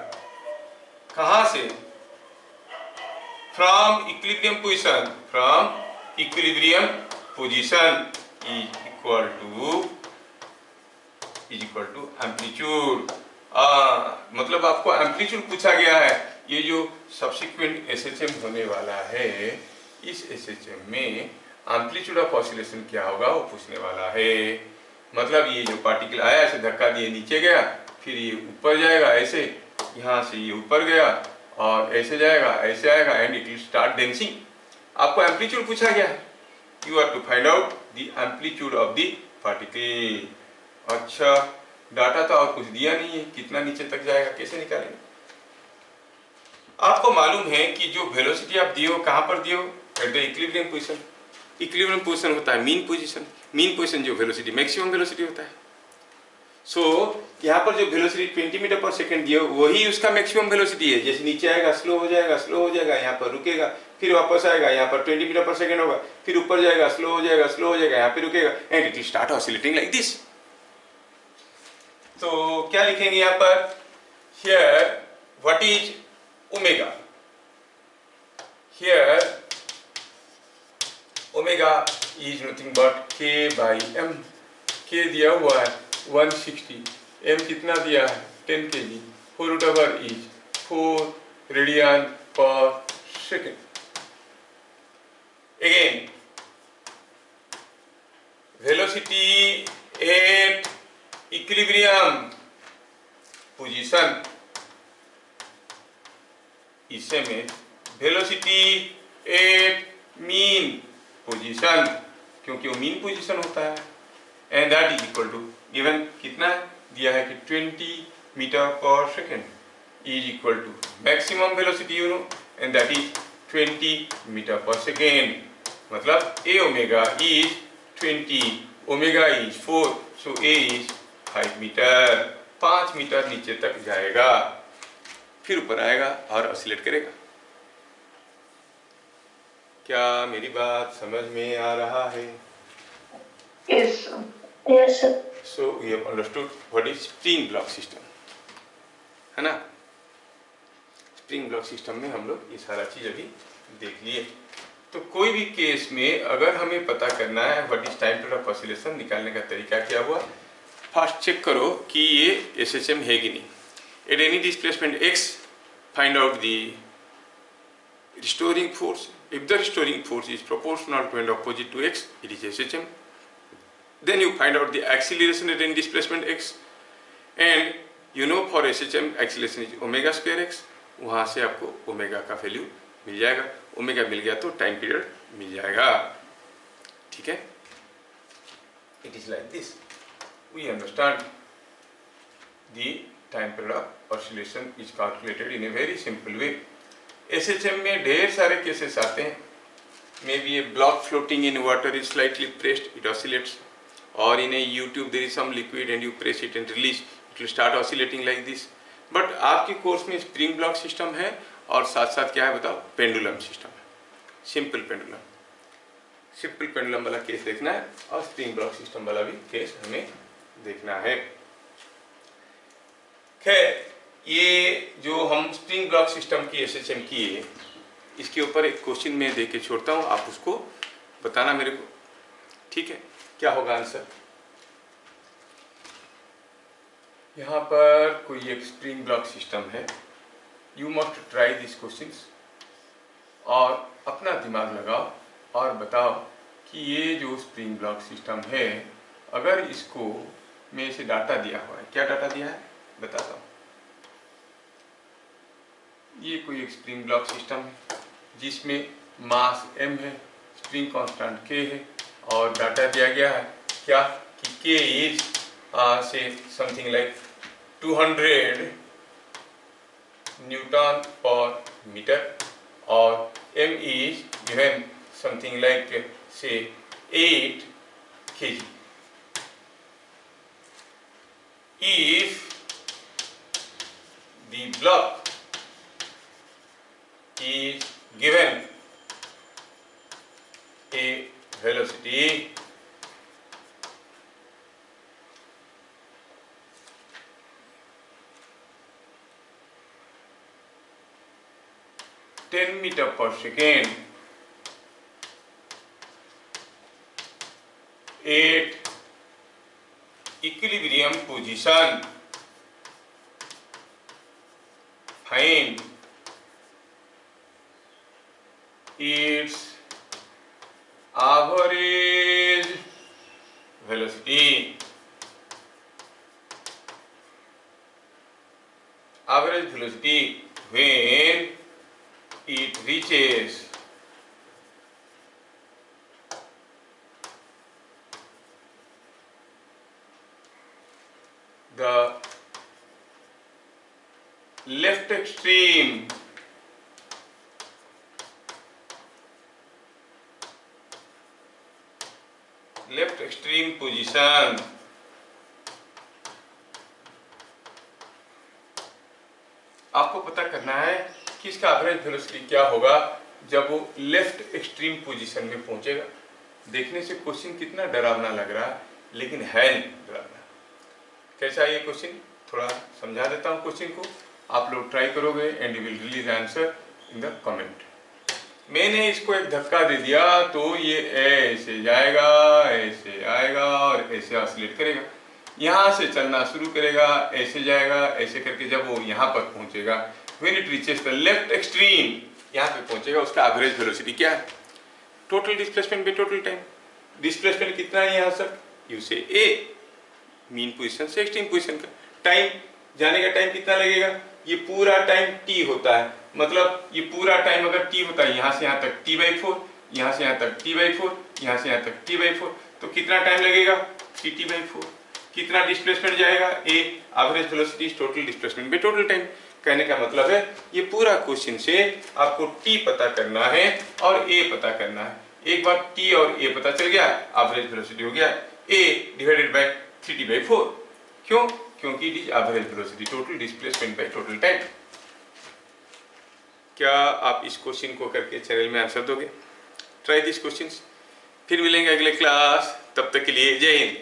कहां से, from equilibrium position, from equilibrium position is equal to amplitude. मतलब आपको एम्पलीट्यूड पूछा गया है। ये जो सब्सिक्वेंट एसएचएम होने वाला है, इस एसएचएम में एम्पलीट्यूड ऑफ ऑसिलेशन क्या होगा वो पूछने वाला है। मतलब ये जो पार्टिकल आया, ऐसे धक्का दिए नीचे गया, फिर ये ऊपर जाएगा, ऐसे यहाँ से ये ऊपर गया और ऐसे जाएगा, ऐसे आएगा, and it will start dancing. आपको एम्पलीट्यूड पूछा गया है। You are to find out the amplitude of the particle। अच्छा, डाटा तो और कुछ दिया नहीं है, कितना नीचे तक जाएगा कैसे निकालेंगे। आपको मालूम है कि जो वेलोसिटी आप दिए हो कहां पर दिए हो, at the equilibrium position. Equilibrium position होता है मीन पोजीशन। मीन पोजीशन जो वेलोसिटी मैक्सिमम वेलोसिटी होता है। सो यहाँ पर जो वेलोसिटी 20 मीटर पर सेकेंड दिए वही उसका मैक्सिमम वेलोसिटी है। जैसे नीचे आएगा स्लो हो जाएगा, स्लो हो जाएगा, यहाँ पर रुकेगा, फिर वापस आएगा, यहाँ पर 20 मीटर पर सेकेंड होगा, फिर ऊपर जाएगा, स्लो हो जाएगा, स्लो हो जाएगा, यहाँ पे रुकेगा, and it will start oscillating like this. तो क्या लिखेंगे यहाँ पर, here what is omega. Here omega is nothing but k/m। के दिया हुआ है 160, m कितना दिया है 10 kg, 4 is 4 radian per second. Again, velocity at equilibrium position इसे में velocity at mean position क्योंकि वो मीन पोजीशन होता है, and that is equal to given कितना दिया है कि 20 metre per second is equal to maximum velocity you know, and that is 20 metre per second, मतलब a omega is 20, omega is 4, so a is 5 metre, 5 metre नीचे तक जाएगा, फिर ऊपर आएगा और ऑसिलेट करेगा। क्या मेरी बात समझ में आ रहा है? Yes, sir. Yes, sir. So we have understood what is spring block system, है ना? स्प्रिंग ब्लॉक सिस्टम में हम लोग ये सारा चीज अभी देख लिए। तो कोई भी केस में अगर हमें पता करना है what is time period of oscillation, निकालने का तरीका क्या हुआ, फर्स्ट चेक करो कि ये एसएचएम है कि नहीं। Eight any displacement x find out the restoring force. If the restoring force is proportional to and opposite to x, it is SHM. Then you find out the acceleration at any displacement x, and you know for SHM acceleration is omega square x. वहाँ से आपको omega का value मिल जाएगा, omega मिल गया तो time period मिल जाएगा, ठीक है। It is like this. We understand the time period of oscillation is calculated in a very simple way. SHM में ढेर सारे केसेस आते हैं, may be a block floating in water is slightly pressed, it oscillates, और in a U tube there is some liquid and you press it and release, it will start oscillating like this. But आपके course में spring block system है और साथ साथ क्या है बताओ, पेंडुलम सिस्टम है, सिंपल पेंडुलम। सिंपल पेंडुलम वाला केस देखना है और स्प्रिंग ब्लॉक सिस्टम वाला भी केस हमें देखना है। खैर, ये जो हम स्प्रिंग ब्लॉक सिस्टम की एसएचएम किए, इसके ऊपर एक क्वेश्चन मैं दे के छोड़ता हूँ, आप उसको बताना मेरे को, ठीक है? क्या होगा आंसर? यहाँ पर कोई एक स्प्रिंग ब्लॉक सिस्टम है, you must try this questions और अपना दिमाग लगाओ और बताओ कि ये जो स्प्रिंग ब्लॉक सिस्टम है, अगर इसको में से डाटा दिया हुआ है, क्या डाटा दिया है बताता हूँ। ये कोई एक स्प्रिंग ब्लॉक सिस्टम है जिसमें मास m है, स्प्रिंग कांस्टेंट k है, और डाटा दिया गया है क्या कि k इज से समथिंग लाइक 200 न्यूटन पर मीटर और m is given something like से 8 kg। If the block is given a velocity (10 meter per second) at equilibrium position, find its average velocity. Average velocity when it reaches the left extreme position आपको पता करना है कि इसका average velocity क्या होगा जब वो लेफ्ट एक्सट्रीम पोजीशन में पहुंचेगा। देखने से क्वेश्चन कितना डरावना लग रहा है, लेकिन है नहीं डरावना। कैसा है ये क्वेश्चन, थोड़ा समझा देता हूँ क्वेश्चन को, आप लोग ट्राई करोगे and you will release answer in the comment. मैंने इसको एक धक्का दे दिया तो ये ऐसे जाएगा, ऐसे आएगा और ऐसे ऑसिलेट करेगा, यहाँ से चलना शुरू करेगा, ऐसे जाएगा, ऐसे करके जब वो यहाँ पर पहुँचेगा, when it reaches the left extreme, यहाँ पे पहुँचेगा, उसका एवरेज वेलोसिटी क्या है, total displacement by total time. Displacement कितना है यहाँ से, यू से ए मीन पोजीशन से एक्सट्रीम पोजीशन का टाइम, जाने का टाइम कितना लगेगा, ये पूरा टाइम t होता है, मतलब ये पूरा टाइम अगर t होता है यहाँ से यहाँ तक t/4, यहाँ से यहाँ तक t/4, यहाँ से यहाँ तक t/4, तो कितना टाइम लगेगा 3t/4। कितना डिस्प्लेसमेंट जाएगा a, average velocity total displacement by total time. कहने का मतलब है ये पूरा क्वेश्चन से आपको t पता करना है और a पता करना है। एक बार t और a पता चल गया, एवरेज वेलोसिटी हो गया a डिवाइडेड बाय 3t/4। क्यों? क्योंकि it is average velocity total displacement by total time. क्या आप इस क्वेश्चन को करके चैनल में आंसर दोगे? Try this questions. फिर मिलेंगे अगले क्लास, तब तक के लिए जय हिंद।